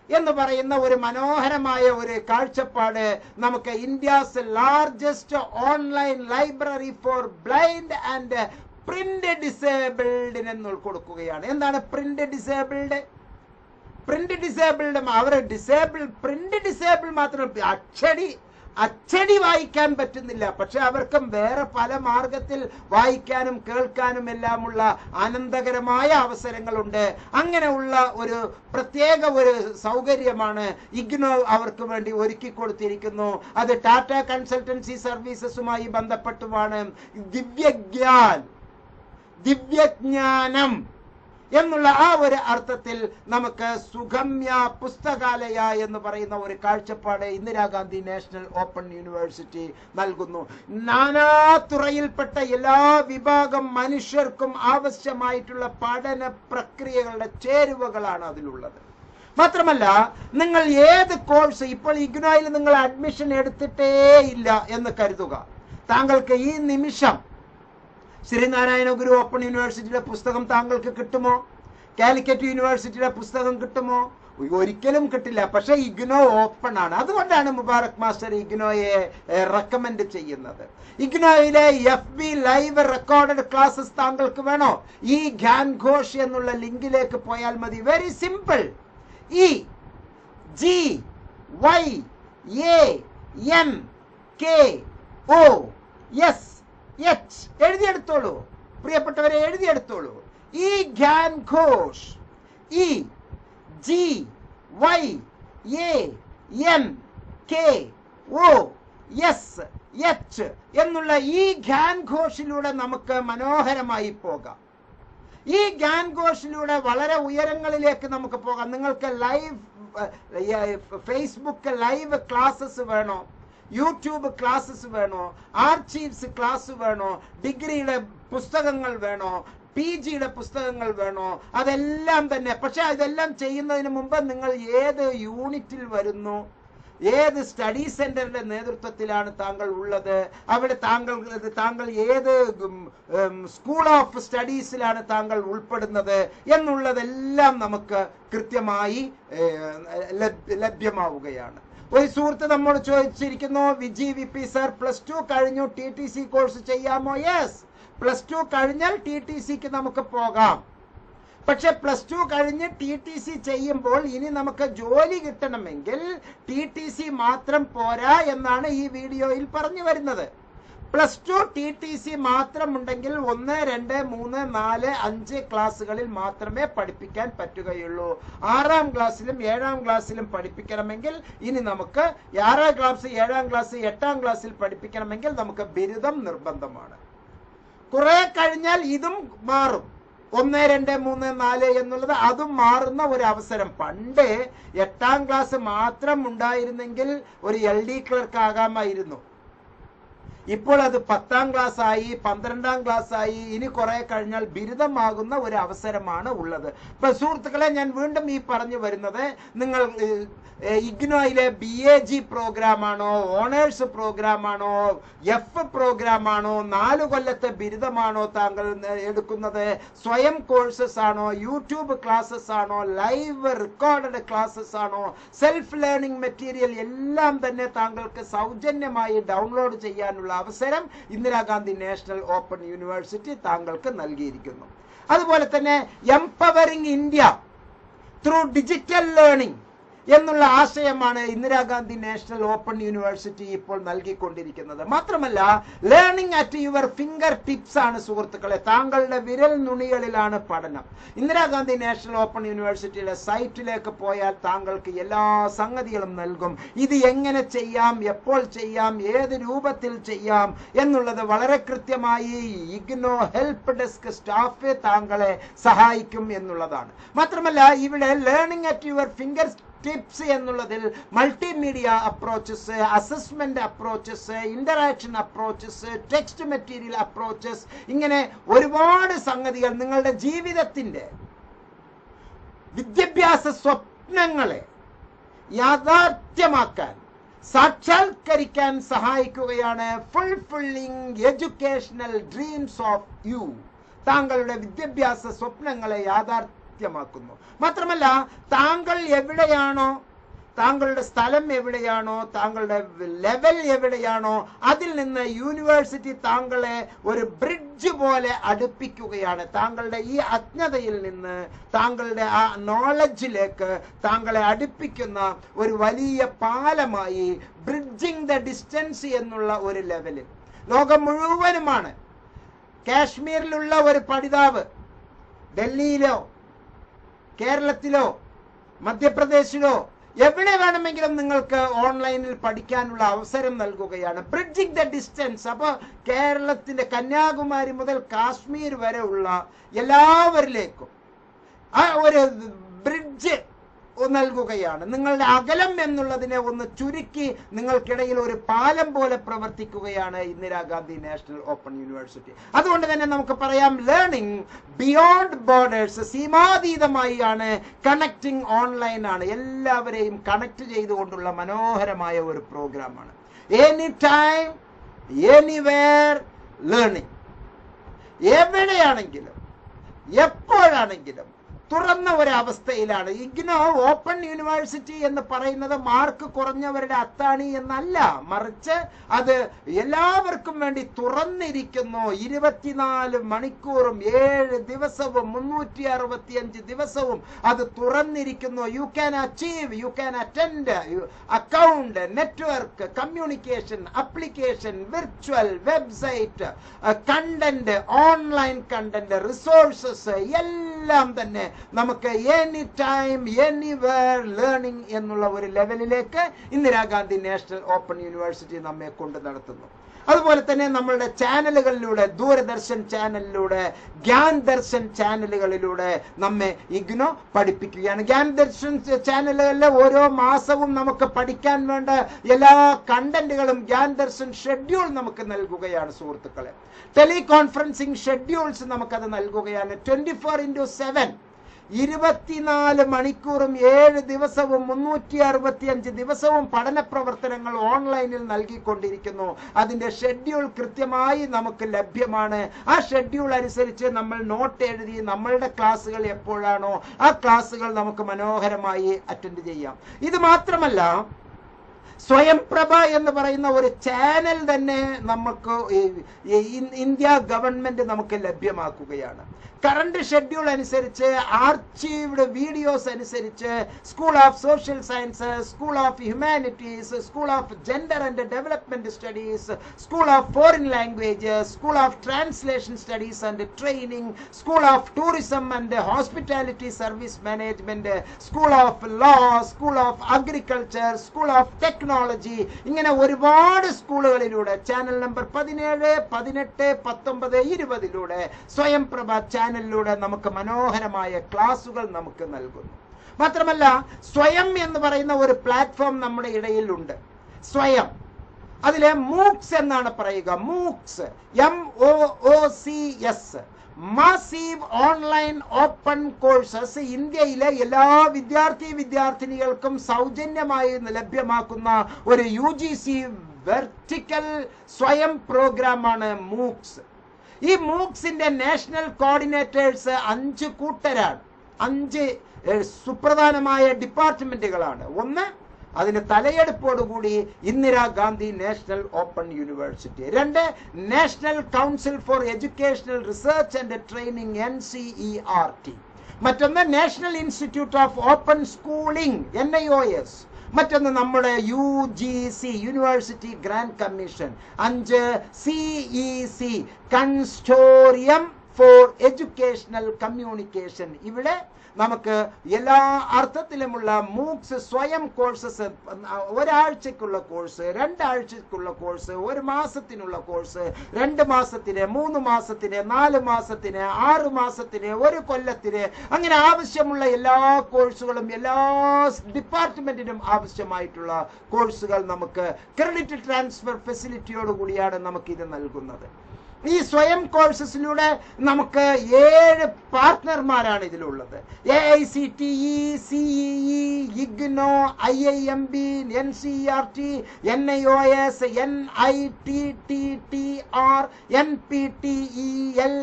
എന്ന് പറയുന്ന ഒരു മനോഹരമായ ഒരു കാഴ്ചപ്പാട് നമുക്ക് India's largest online library for blind and print ഡിസേബിൾഡിന് കൊടുക്കുകയാണ്. എന്താണ് പ്രിന്റ് ഡിസേബിൾഡ്? പ്രിന്റ് ഡിസേബിൾഡ് അവർ പ്രിന്റ് ഡിസേബിൾ മാത്രം, അച്ചടി വായിക്കാൻ പറ്റുന്നില്ല, പക്ഷെ അവർക്കും വേറെ പല മാർഗത്തിൽ വായിക്കാനും കേൾക്കാനും എല്ലാമുള്ള ആനന്ദകരമായ അവസരങ്ങളുണ്ട്. അങ്ങനെയുള്ള ഒരു പ്രത്യേക ഒരു സൗകര്യമാണ് ഇഗ്നോ അവർക്ക് വേണ്ടി ഒരുക്കി കൊടുത്തിരിക്കുന്നു. അത് ടാറ്റ കൺസൾട്ടൻസി സർവീസസുമായി ബന്ധപ്പെട്ടുമാണ്. ദിവ്യജ്ഞാനം എന്നുള്ള ആ ഒരു അർത്ഥത്തിൽ നമുക്ക് സുഗമ്യ പുസ്തകാലയ എന്ന് പറയുന്ന ഒരു കാഴ്ചപ്പാട് ഇന്ദിരാഗാന്ധി നാഷണൽ ഓപ്പൺ യൂണിവേഴ്സിറ്റി നൽകുന്നു. നാനാതുറയിൽപ്പെട്ട എല്ലാ വിഭാഗം മനുഷ്യർക്കും ആവശ്യമായിട്ടുള്ള പഠന പ്രക്രിയകളുടെ ചേരുവകളാണ് അതിലുള്ളത്. മാത്രമല്ല, നിങ്ങൾ ഏത് കോഴ്സ്, ഇപ്പോൾ ഇഗ്നോയിൽ നിങ്ങൾ അഡ്മിഷൻ എടുത്തിട്ടേ ഇല്ല എന്ന് കരുതുക. താങ്കൾക്ക് ഈ നിമിഷം ശ്രീനാരായണ ഗുരു ഓപ്പൺ യൂണിവേഴ്സിറ്റിയുടെ പുസ്തകം താങ്കൾക്ക് കിട്ടുമോ? കാലിക്കറ്റ് യൂണിവേഴ്സിറ്റിയുടെ പുസ്തകം കിട്ടുമോ? ഒരിക്കലും കിട്ടില്ല. പക്ഷെ ഇഗ്നോ ഓപ്പൺ ആണ്. അതുകൊണ്ടാണ് മുബാറക് മാസ്റ്റർ ഇഗ്നോയെ റെക്കമെൻഡ് ചെയ്യുന്നത്. ഇഗ്നോയിലെ FB ലൈവ് റെക്കോർഡഡ് ക്ലാസ്സസ് താങ്കൾക്ക് വേണോ? ഈ ഗ്യാൻ ഘോഷ് എന്നുള്ള ലിങ്കിലേക്ക് പോയാൽ മതി. Very simple. EGYANKOS എഴുതിയെടുത്തോളൂ പ്രിയപ്പെട്ടവരെ, എഴുതിയെടുത്തോളൂ. ഈ ഗ്യാൻ ഘോഷ് EGYANKOS എന്നുള്ള ഈ ഗ്യാൻ ഘോഷിലൂടെ നമുക്ക് മനോഹരമായി പോകാം. ഈ ഗ്യാൻ ഘോഷിലൂടെ വളരെ ഉയരങ്ങളിലേക്ക് നമുക്ക് പോകാം. നിങ്ങൾക്ക് ലൈവ് ഫേസ്ബുക്ക് ലൈവ് ക്ലാസ്സസ് വേണോ? യൂട്യൂബ് ക്ലാസ്സസ് വേണോ? ആർച്ചീവ്സ് ക്ലാസ് വേണോ? ഡിഗ്രിയുടെ പുസ്തകങ്ങൾ വേണോ? PGയുടെ പുസ്തകങ്ങൾ വേണോ? അതെല്ലാം തന്നെ. പക്ഷെ ഇതെല്ലാം ചെയ്യുന്നതിന് മുമ്പ് നിങ്ങൾ ഏത് യൂണിറ്റിൽ വരുന്നു, ഏത് സ്റ്റഡി സെന്ററിന്റെ നേതൃത്വത്തിലാണ് താങ്കൾ ഉള്ളത്, അവിടെ താങ്കൾ ഏത് സ്കൂൾ ഓഫ് സ്റ്റഡീസിലാണ് താങ്കൾ ഉൾപ്പെടുന്നത് എന്നുള്ളതെല്ലാം നമുക്ക് കൃത്യമായി ലഭ്യമാവുകയാണ്. ഒരു സുഹൃത്ത് നമ്മോട് ചോദിച്ചിരിക്കുന്നു, വിജി VP സർ +2 കഴിഞ്ഞു, TTC കോഴ്സ് ചെയ്യാമോ? യെസ്, +2 കഴിഞ്ഞാൽ TTCക്ക് നമുക്ക് പോകാം. പക്ഷെ +2 കഴിഞ്ഞ് TTC ചെയ്യുമ്പോൾ ഇനി നമുക്ക് ജോലി കിട്ടണമെങ്കിൽ TTC മാത്രം പോരാ എന്നാണ് ഈ വീഡിയോയിൽ പറഞ്ഞു വരുന്നത്. +2 TTC മാത്രമുണ്ടെങ്കിൽ 1, 2, 3, 4, 5 ക്ലാസ്സുകളിൽ മാത്രമേ പഠിപ്പിക്കാൻ പറ്റുകയുള്ളൂ. 6ാം ക്ലാസ്സിലും 7ാം ക്ലാസ്സിലും പഠിപ്പിക്കണമെങ്കിൽ ഇനി നമുക്ക് 6ാം ക്ലാസ്, 7ാം ക്ലാസ്, 8ാം ക്ലാസ്സിൽ പഠിപ്പിക്കണമെങ്കിൽ നമുക്ക് ബിരുദം നിർബന്ധമാണ്. കുറെ കഴിഞ്ഞാൽ ഇതും മാറും. 1, 2, 3, 4 എന്നുള്ളത് അതും മാറുന്ന ഒരു അവസരം. പണ്ട് 8ാം ക്ലാസ് മാത്രം ഉണ്ടായിരുന്നെങ്കിൽ ഒരു LD ക്ലർക്ക് ആകാമായിരുന്നു. ഇപ്പോൾ അത് 10ാം ക്ലാസ് ആയി, 12ാം ക്ലാസ് ആയി. ഇനി കുറെ കഴിഞ്ഞാൽ ബിരുദമാകുന്ന ഒരു അവസരമാണ് ഉള്ളത്. ഇപ്പൊ സുഹൃത്തുക്കളെ, ഞാൻ വീണ്ടും ഈ പറഞ്ഞു വരുന്നത്, നിങ്ങൾ ഇഗ്നോയിലെ BAG പ്രോഗ്രാമാണോ, ഓണേഴ്സ് പ്രോഗ്രാമാണോ, F പ്രോഗ്രാമാണോ, 4 കൊല്ലത്തെ ബിരുദമാണോ താങ്കൾ എടുക്കുന്നത്, സ്വയം കോഴ്സസ് ആണോ, യൂട്യൂബ് ക്ലാസ്സസ് ആണോ, ലൈവ് റെക്കോർഡഡ് ക്ലാസ്സസ് ആണോ, സെൽഫ് ലേണിംഗ് മെറ്റീരിയൽ എല്ലാം തന്നെ താങ്കൾക്ക് സൗജന്യമായി ഡൗൺലോഡ് ചെയ്യാനുള്ള അവസരം ഇന്ദിരാഗാന്ധി നാഷണൽ ഓപ്പൺ യൂണിവേഴ്സിറ്റി താങ്കൾക്ക് നൽകിയിരിക്കുന്നു. അതുപോലെ തന്നെ empowering India through digital learning എന്നുള്ള ആശയമാണ് ഇന്ദിരാഗാന്ധി നാഷണൽ ഓപ്പൺ യൂണിവേഴ്സിറ്റി ഇപ്പോൾ നൽകിക്കൊണ്ടിരിക്കുന്നത്. മാത്രമല്ല, learning at your finger tips ആണ് സുഹൃത്തുക്കളെ. താങ്കളുടെ വിരൽ നുണികളിലാണ് പഠനം. ഇന്ദിരാഗാന്ധി നാഷണൽ ഓപ്പൺ യൂണിവേഴ്സിറ്റിയുടെ സൈറ്റിലേക്ക് പോയാൽ താങ്കൾക്ക് എല്ലാ സംഗതികളും നൽകും. ഇത് എങ്ങനെ ചെയ്യാം, എപ്പോൾ ചെയ്യാം, ഏത് രൂപത്തിൽ ചെയ്യാം എന്നുള്ളത് വളരെ കൃത്യമായി ഇഗ്നോ ഹെൽപ്പ് ഡെസ്ക് സ്റ്റാഫ് താങ്കളെ സഹായിക്കും എന്നുള്ളതാണ്. മാത്രമല്ല, ഇവിടെ learning at your finger tips എന്നുള്ളതിൽ multimedia approaches, assessment approaches, interaction approaches, text material approaches, ഇങ്ങനെ ഒരുപാട് സംഗതികൾ നിങ്ങളുടെ ജീവിതത്തിന്റെ വിദ്യാഭ്യാസ സ്വപ്നങ്ങളെ യാഥാർത്ഥ്യമാക്കാൻ, സാക്ഷാത്കരിക്കാൻ സഹായിക്കുകയാണ് fulfilling educational dreams of you. താങ്കളുടെ വിദ്യാഭ്യാസ സ്വപ്നങ്ങളെ യാഥാർത്ഥ്യമാക്കുന്നു. മാത്രമല്ല, താങ്കൾ എവിടെയാണോ, താങ്കളുടെ സ്ഥലം എവിടെയാണോ, താങ്കളുടെ ലെവൽ എവിടെയാണോ, അതിൽ നിന്ന് യൂണിവേഴ്സിറ്റി താങ്കളെ ഒരു ബ്രിഡ്ജ് പോലെ അടുപ്പിക്കുകയാണ്. താങ്കളുടെ ഈ അജ്ഞതയിൽ നിന്ന് താങ്കളുടെ ആ നോളജിലേക്ക് താങ്കളെ അടുപ്പിക്കുന്ന ഒരു വലിയ പാലമായി, ബ്രിഡ്ജിങ് ദ ഡിസ്റ്റൻസ് എന്നുള്ള ഒരു ലെവലിൽ ലോകം മുഴുവനുമാണ്. കാശ്മീരിലുള്ള ഒരു പഠിതാവ് ഡൽഹിയിലോ കേരളത്തിലോ മധ്യപ്രദേശിലോ എവിടെ വേണമെങ്കിലും നിങ്ങൾക്ക് ഓൺലൈനിൽ പഠിക്കാനുള്ള അവസരം നൽകുകയാണ്. Bridging the distance. അപ്പോൾ കേരളത്തിന്റെ കന്യാകുമാരി മുതൽ കാശ്മീർ വരെ ഉള്ള എല്ലാവരിലേക്കും ആ ഒരു ബ്രിഡ്ജ് നൽകുകയാണ്. നിങ്ങളുടെ അകലം എന്നുള്ളതിനെ ഒന്ന് ചുരുക്കി നിങ്ങൾക്കിടയിൽ ഒരു പാലം പോലെ പ്രവർത്തിക്കുകയാണ് ഇന്ദിരാഗാന്ധി നാഷണൽ ഓപ്പൺ യൂണിവേഴ്സിറ്റി. അതുകൊണ്ട് തന്നെ നമുക്ക് പറയാം, ലേണിംഗ് ബിയോണ്ട് ബോർഡേഴ്സ്, സീമാതീതമായി ആണ്, കണക്റ്റിംഗ് ഓൺലൈൻ ആണ്, എല്ലാവരെയും കണക്ട് ചെയ്തുകൊണ്ടുള്ള മനോഹരമായ ഒരു പ്രോഗ്രാമാണ്. Any time anywhere learning. എവിടെയാണെങ്കിലും എപ്പോഴാണെങ്കിലും തുറന്ന ഒരവസ്ഥയിലാണ്. ഇഗ്നോ ഓപ്പൺ യൂണിവേഴ്സിറ്റി എന്ന് പറയുന്നത് മാർക്ക് കുറഞ്ഞവരുടെ അത്താണി എന്നല്ല, മറിച്ച് അത് എല്ലാവർക്കും വേണ്ടി തുറന്നിരിക്കുന്നു. 24 മണിക്കൂറും 7 ദിവസവും 365 ദിവസവും അത് തുറന്നിരിക്കുന്നു. You can achieve, you can attend, account, network, communication, application, virtual, website, content, online content, resources എല്ലാം തന്നെ നമുക്ക് എനി ടൈം എനിവേർ ലേണിംഗ് എന്നുള്ള ഒരു ലെവലിലേക്ക് ഇന്ദിരാഗാന്ധി നാഷണൽ ഓപ്പൺ യൂണിവേഴ്സിറ്റി നമ്മെ കൊണ്ട് നടത്തുന്നു. അതുപോലെ തന്നെ നമ്മളുടെ ചാനലുകളിലൂടെ, ദൂരദർശൻ ചാനലിലൂടെ, ഗ്യാൻ ദർശൻ ചാനലുകളിലൂടെ നമ്മെ ഇഗ്നോ പഠിപ്പിക്കുകയാണ്. ഗ്യാൻ ദർശൻ ചാനലുകളിലെ ഓരോ മാസവും നമുക്ക് പഠിക്കാൻ വേണ്ട എല്ലാ കണ്ടന്റുകളും ഗ്യാൻ ദർശൻ ഷെഡ്യൂൾ നമുക്ക് നൽകുകയാണ് സുഹൃത്തുക്കളെ. ടെലികോൺഫറൻസിങ് ഷെഡ്യൂൾസ് നമുക്കത് നൽകുകയാണ്. 24/7 24 മണിക്കൂറും 7 ദിവസവും 365 ദിവസവും പഠന പ്രവർത്തനങ്ങൾ ഓൺലൈനിൽ നൽകിക്കൊണ്ടിരിക്കുന്നു. അതിന്റെ ഷെഡ്യൂൾ കൃത്യമായി നമുക്ക് ലഭ്യമാണ്. ആ ഷെഡ്യൂൾ അനുസരിച്ച് നമ്മൾ നോട്ട് എഴുതി നമ്മളുടെ ക്ലാസ്സുകൾ എപ്പോഴാണോ ആ ക്ലാസ്സുകൾ നമുക്ക് മനോഹരമായി അറ്റൻഡ് ചെയ്യാം. ഇത് മാത്രമല്ല, സ്വയംപ്രഭ എന്ന് പറയുന്ന ഒരു ചാനൽ തന്നെ നമുക്ക് ഇന്ത്യ ഗവൺമെന്റ് നമുക്ക് ലഭ്യമാക്കുകയാണ്. കറണ്ട് ഷെഡ്യൂൾ അനുസരിച്ച്, ആർച്ചീവ്ഡ് വീഡിയോസ് അനുസരിച്ച് school of social sciences, school of humanities, school of gender and development studies, school of foreign languages, school of translation studies and training, school of tourism and hospitality service management, school of law, school of agriculture, school of technology, ഇങ്ങനെ ഒരുപാട് സ്കൂളുകളിലൂടെ channel number 17, 18, 19, 20 Swayamprabha ചാനലിലൂടെ നമുക്ക് മനോഹരമായ ക്ലാസുകൾ നമുക്ക് നൽകുന്നു. മാത്രമല്ല, സ്വയം എന്ന് പറയുന്ന ഒരു പ്ലാറ്റ്ഫോം നമ്മുടെ ഇടയിലുണ്ട്. സ്വയം, അതിലെ മൂക്സ് എന്നാണ് പറയുക. MOOCs, MOOCS, massive online open courses ഇന്ത്യയിലെ എല്ലാ വിദ്യാർത്ഥിനികൾക്കും സൗജന്യമായി ലഭ്യമാക്കുന്ന ഒരു UGC വെർട്ടിക്കൽ സ്വയം പ്രോഗ്രാമാണ് മൂക്സ്. ഈ മൂക്സിന്റെ നാഷണൽ കോർഡിനേറ്റേഴ്സ് 5 കൂട്ടരാണ്. 5 സുപ്രധാനമായ ഡിപ്പാർട്ട്മെന്റുകളാണ്. ഒന്ന്, അതിന് തലയെടുപ്പോടുകൂടി Indira Gandhi national open university. 2, national council for educational research and training NCERT. മറ്റൊന്ന്, national institute of open schooling NIOS. മറ്റൊന്ന് നമ്മുടെ UGC university grand commission. 5, CEC consortium for educational communication. ഇവിടെ നമുക്ക് എല്ലാ അർത്ഥത്തിലുമുള്ള മൂക്സ് സ്വയം കോഴ്സസ്, ഒരാഴ്ചക്കുള്ള കോഴ്സ്, 2 ആഴ്ചക്കുള്ള കോഴ്സ്, 1 മാസത്തിനുള്ള കോഴ്സ്, 2 മാസത്തിന്, 3 മാസത്തിന്, 4 മാസത്തിന്, 6 മാസത്തിന്, 1 കൊല്ലത്തിന്, അങ്ങനെ ആവശ്യമുള്ള എല്ലാ കോഴ്സുകളും എല്ലാ ഡിപ്പാർട്ട്മെന്റിനും ആവശ്യമായിട്ടുള്ള കോഴ്സുകൾ നമുക്ക് ക്രെഡിറ്റ് ട്രാൻസ്ഫർ ഫെസിലിറ്റിയോട് കൂടിയാണ് നമുക്ക് ഇത് നൽകുന്നത്. ഈ സ്വയം കോഴ്സസിലൂടെ നമുക്ക് 7 പാർട്ട്ണർമാരാണ് ഇതിലുള്ളത്. AICTE, CEE, IGNO, IIMB, NCERT, NIOS, NITTTR, NPTEL,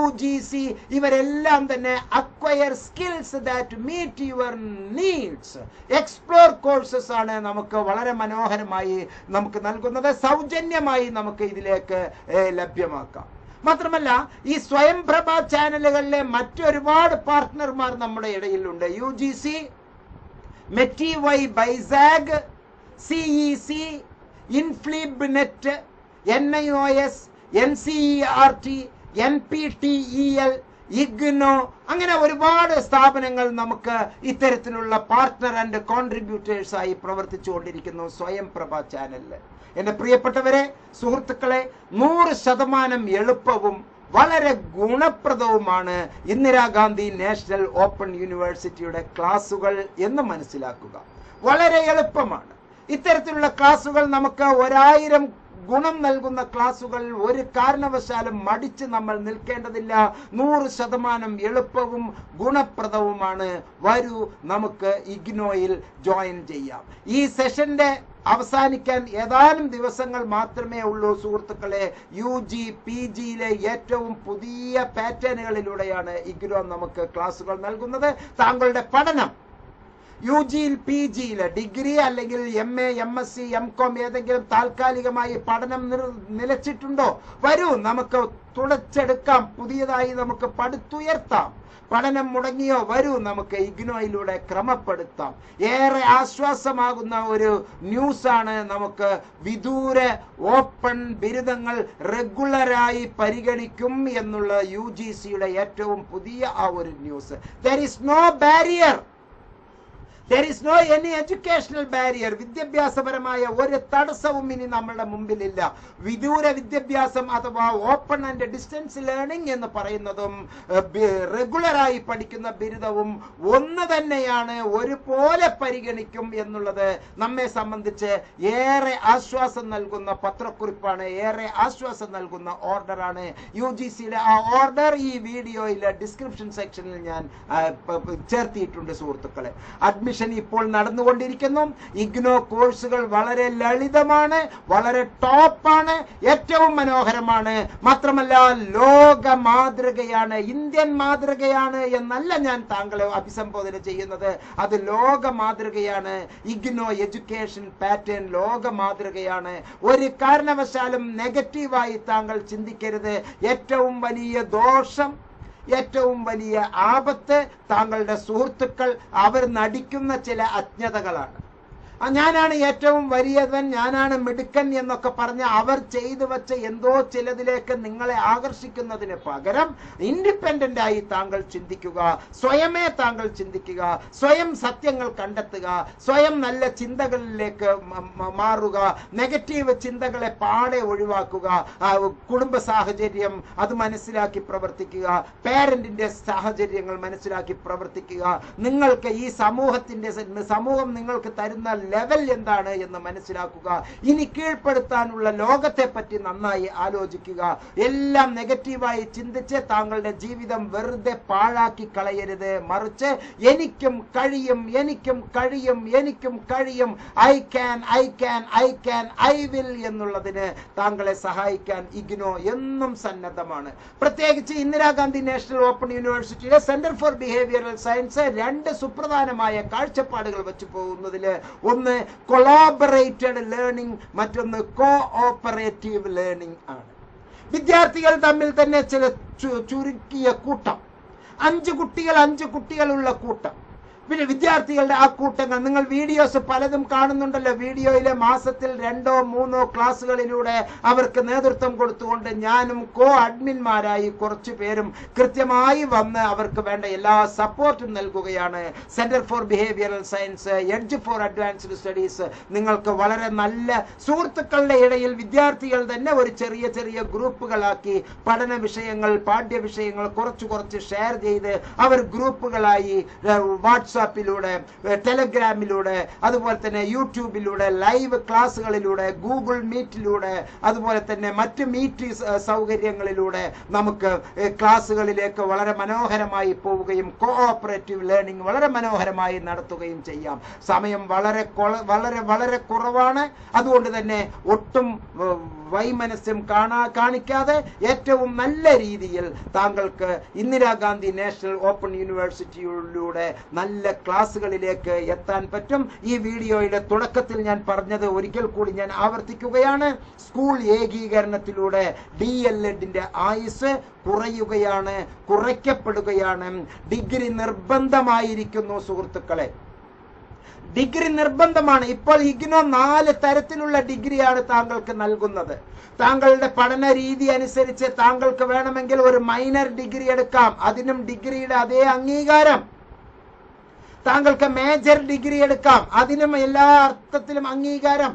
UGC. ഇവരെല്ലാം തന്നെ acquire skills that meet your needs, explore courses ആണ് നമുക്ക് വളരെ മനോഹരമായി നമുക്ക് നൽകുന്നത്. സൗജന്യമായി നമുക്ക് ഇതിലേക്ക് ലഭ്യമാക്കാം. മാത്രമല്ല, ഈ സ്വയംപ്രഭ ചാനലുകളിലെ മറ്റൊരുപാട് പാർട്ട്ണർമാർ നമ്മുടെ ഇടയിലുണ്ട്. UGC, മെറ്റിവൈ ബൈസാഗ്, CEC, INFLIBNET, NIOS, NCERT, NPTEL, IGNO, അങ്ങനെ ഒരുപാട് സ്ഥാപനങ്ങൾ നമുക്ക് ഇത്തരത്തിലുള്ള പാർട്ട്ണർ ആൻഡ് കോൺട്രിബ്യൂട്ടേഴ്സ് ആയി പ്രവർത്തിച്ചുകൊണ്ടിരിക്കുന്നു സ്വയംപ്രഭ ചാനലിൽ. എന്റെ പ്രിയപ്പെട്ടവരെ, സുഹൃത്തുക്കളെ, 100% എളുപ്പവും വളരെ ഗുണപ്രദവുമാണ് ഇന്ദിരാഗാന്ധി നാഷണൽ ഓപ്പൺ യൂണിവേഴ്സിറ്റിയുടെ ക്ലാസുകൾ എന്ന് മനസ്സിലാക്കുക. വളരെ എളുപ്പമാണ്. ഇത്തരത്തിലുള്ള ക്ലാസുകൾ നമുക്ക് 1000 ഗുണം നൽകുന്ന ക്ലാസുകൾ ഒരു കാരണവശാലും മടിച്ച് നമ്മൾ നിൽക്കേണ്ടതില്ല. 100% എളുപ്പവും ഗുണപ്രദവുമാണ്. വരൂ, നമുക്ക് ഇഗ്നോയിൽ ജോയിൻ ചെയ്യാം. ഈ സെഷന്റെ അവസാനിക്കാൻ ഏതാനും ദിവസങ്ങൾ മാത്രമേ ഉള്ളൂ സുഹൃത്തുക്കളെ. UG PGയിലെ ഏറ്റവും പുതിയ പാറ്റേണുകളിലൂടെയാണ് ഇഗ്നോ നമുക്ക് ക്ലാസുകൾ നൽകുന്നത്. താങ്കളുടെ പഠനം UGയിൽ PGയില് ഡിഗ്രി അല്ലെങ്കിൽ MA MSc MCom ഏതെങ്കിലും താൽക്കാലികമായി പഠനം നിലച്ചിട്ടുണ്ടോ? വരൂ, നമുക്ക് തുടച്ചെടുക്കാം. പുതിയതായി നമുക്ക് പടുത്തുയർത്താം. പഠനം മുടങ്ങിയോ? വരൂ, നമുക്ക് ഇഗ്നോയിലൂടെ ക്രമപ്പെടുത്താം. ഏറെ ആശ്വാസമാകുന്ന ഒരു ന്യൂസാണ് നമുക്ക് വിദൂര ഓപ്പൺ ബിരുദങ്ങൾ റെഗുലറായി പരിഗണിക്കും എന്നുള്ള UGCയുടെ ഏറ്റവും പുതിയ ആ ഒരു news. There is no barrier. There is no any educational barrier. വിദ്യാഭ്യാസപരമായ ഒരു തടസ്സവും ഇനി നമ്മുടെ മുമ്പിലില്ല. വിദൂര വിദ്യാഭ്യാസം അഥവാ ഓപ്പൺ ആൻഡ് ഡിസ്റ്റൻസ് ലേണിംഗ് എന്ന് പറയുന്നതും റെഗുലറായി പഠിക്കുന്ന ബിരുദവും ഒന്ന് തന്നെയാണ്, ഒരുപോലെ പരിഗണിക്കും എന്നുള്ളത് നമ്മെ സംബന്ധിച്ച് ഏറെ ആശ്വാസം നൽകുന്ന പത്രക്കുറിപ്പാണ്, ഏറെ ആശ്വാസം നൽകുന്ന ഓർഡറാണ്. UGCയുടെ ആ ഓർഡർ ഈ വീഡിയോയിലെ ഡിസ്ക്രിപ്ഷൻ സെക്ഷനിൽ ഞാൻ ചേർത്തിയിട്ടുണ്ട് സുഹൃത്തുക്കളെ. അഡ്മിഷൻ ഇപ്പോൾ നടന്നുകൊണ്ടിരിക്കുന്നു. ഇഗ്നോ കോഴ്സുകൾ വളരെ ലളിതമാണ്, വളരെ ടോപ്പാണ്, ഏറ്റവും മനോഹരമാണ്. മാത്രമല്ല ലോക മാതൃകയാണ്, ഇന്ത്യൻ മാതൃകയാണ് എന്നല്ല ഞാൻ താങ്കളെ അഭിസംബോധന ചെയ്യുന്നത്. അത് ലോക മാതൃകയാണ്. ഇഗ്നോ എഡ്യൂക്കേഷൻ പാറ്റേൺ ലോക മാതൃകയാണ്. ഒരു കാരണവശാലും നെഗറ്റീവായി താങ്കൾ ചിന്തിക്കരുത്. ഏറ്റവും വലിയ ദോഷം, ഏറ്റവും വലിയ ആപത്ത് താങ്കളുടെ സുഹൃത്തുക്കൾ അവർ നടിക്കുന്ന ചില അജ്ഞതകളാണ്. ഞാനാണ് ഏറ്റവും വലിയവൻ, ഞാനാണ് മിടുക്കൻ എന്നൊക്കെ പറഞ്ഞ് അവർ ചെയ്തു വച്ച എന്തോ ചിലതിലേക്ക് നിങ്ങളെ ആകർഷിക്കുന്നതിന് പകരം ഇൻഡിപെൻഡന്റ് ആയി താങ്കൾ ചിന്തിക്കുക, സ്വയമേ താങ്കൾ ചിന്തിക്കുക, സ്വയം സത്യങ്ങൾ കണ്ടെത്തുക, സ്വയം നല്ല ചിന്തകളിലേക്ക് മാറുക, നെഗറ്റീവ് ചിന്തകളെ പാടെ ഒഴിവാക്കുക, കുടുംബ സാഹചര്യം അത് മനസ്സിലാക്കി പ്രവർത്തിക്കുക, പേരന്റിന്റെ സാഹചര്യങ്ങൾ മനസ്സിലാക്കി പ്രവർത്തിക്കുക, നിങ്ങൾക്ക് ഈ സമൂഹം നിങ്ങൾക്ക് തരുന്ന ലെവൽ എന്താണ് എന്ന് മനസ്സിലാക്കുക, ഇനി കീഴ്പ്പെടുത്താനുള്ള ലോകത്തെ പറ്റി നന്നായി ആലോചിക്കുക. എല്ലാം നെഗറ്റീവായി ചിന്തിച്ച് താങ്കളുടെ ജീവിതം വെറുതെ പാഴാക്കി കളയരുത്. മറിച്ച് എനിക്കും കഴിയും, എനിക്കും കഴിയും, എനിക്കും കഴിയും, I can, I can, I can, I will എന്നുള്ളതിന് താങ്കളെ സഹായിക്കാൻ ഇഗ്നോ എന്നും സന്നദ്ധമാണ്. പ്രത്യേകിച്ച് ഇന്ദിരാഗാന്ധി നാഷണൽ ഓപ്പൺ യൂണിവേഴ്സിറ്റിയിലെ സെന്റർ ഫോർ ബിഹേവിയറൽ സയൻസ് രണ്ട് സുപ്രധാനമായ കാഴ്ചപ്പാടുകൾ വെച്ച് പോകുന്നതിൽ ഒന്ന് കൊളാബറേറ്റഡ് ലേണിംഗ്, മറ്റൊന്ന് കോഓപ്പറേറ്റീവ് ലേണിംഗ് ആണ്. വിദ്യാർത്ഥികൾ തമ്മിൽ തന്നെ ചില ചുരുക്കിയ കൂട്ടം, 5 കുട്ടികളുള്ള കൂട്ടം, പിന്നെ വിദ്യാർത്ഥികളുടെ ആ കൂട്ടങ്ങൾ, നിങ്ങൾ വീഡിയോസ് പലതും കാണുന്നുണ്ടല്ലോ. വീഡിയോയിലെ മാസത്തിൽ 2-3 ക്ലാസ്സുകളിലൂടെ അവർക്ക് നേതൃത്വം കൊടുത്തുകൊണ്ട് ഞാനും അഡ്മിന്മാരായി കുറച്ചു പേരും കൃത്യമായി വന്ന് അവർക്ക് വേണ്ട എല്ലാ സപ്പോർട്ടും നൽകുകയാണ്. Centre for behavioural science, edge for advanced studies നിങ്ങൾക്ക് വളരെ നല്ല സുഹൃത്തുക്കളുടെ ഇടയിൽ വിദ്യാർത്ഥികൾ തന്നെ ഒരു ചെറിയ ഗ്രൂപ്പുകളാക്കി പഠന വിഷയങ്ങൾ, പാഠ്യവിഷയങ്ങൾ കുറച്ച് ഷെയർ ചെയ്ത് അവർ ഗ്രൂപ്പുകളായി വാട്സാപ്പിലൂടെ, ടെലഗ്രാമിലൂടെ, അതുപോലെ തന്നെ യൂട്യൂബിലൂടെ, ലൈവ് ക്ലാസ്സുകളിലൂടെ, ഗൂഗിൾ മീറ്റിലൂടെ, അതുപോലെ തന്നെ മറ്റ് മീറ്റ് സൗകര്യങ്ങളിലൂടെ നമുക്ക് ക്ലാസ്സുകളിലേക്ക് വളരെ മനോഹരമായി പോവുകയും കോഓപ്പറേറ്റീവ് ലേണിംഗ് വളരെ മനോഹരമായി നടത്തുകയും ചെയ്യാം. സമയം വളരെ കുറവാണ്. അതുകൊണ്ട് തന്നെ ഒട്ടും വൈമനസ്യം കാണിക്കാതെ ഏറ്റവും നല്ല രീതിയിൽ താങ്കൾക്ക് ഇന്ദിരാഗാന്ധി നാഷണൽ ഓപ്പൺ യൂണിവേഴ്സിറ്റിയിലൂടെ നല്ല ക്ലാസ്സുകളിലേക്ക് എത്താൻ പറ്റും. ഈ വീഡിയോയുടെ തുടക്കത്തിൽ ഞാൻ പറഞ്ഞത് ഒരിക്കൽ കൂടി ഞാൻ ആവർത്തിക്കുകയാണ്. സ്കൂൾ ഏകീകരണത്തിലൂടെ DLEDന്റെ ആയുസ് കുറയ്ക്കപ്പെടുകയാണ്. ഡിഗ്രി നിർബന്ധമായിരിക്കുന്നു സുഹൃത്തുക്കളെ, ഡിഗ്രി നിർബന്ധമാണ്. ഇപ്പോൾ ഇഗ്നോ 4 തരത്തിലുള്ള ഡിഗ്രിയാണ് താങ്കൾക്ക് നൽകുന്നത്. താങ്കളുടെ പഠന രീതി അനുസരിച്ച് താങ്കൾക്ക് വേണമെങ്കിൽ ഒരു മൈനർ ഡിഗ്രി എടുക്കാം, അതിനും ഡിഗ്രിയുടെ അതേ അംഗീകാരം. താങ്കൾക്ക് മേജർ ഡിഗ്രി എടുക്കാം, അതിനും എല്ലാ അർത്ഥത്തിലും അംഗീകാരം.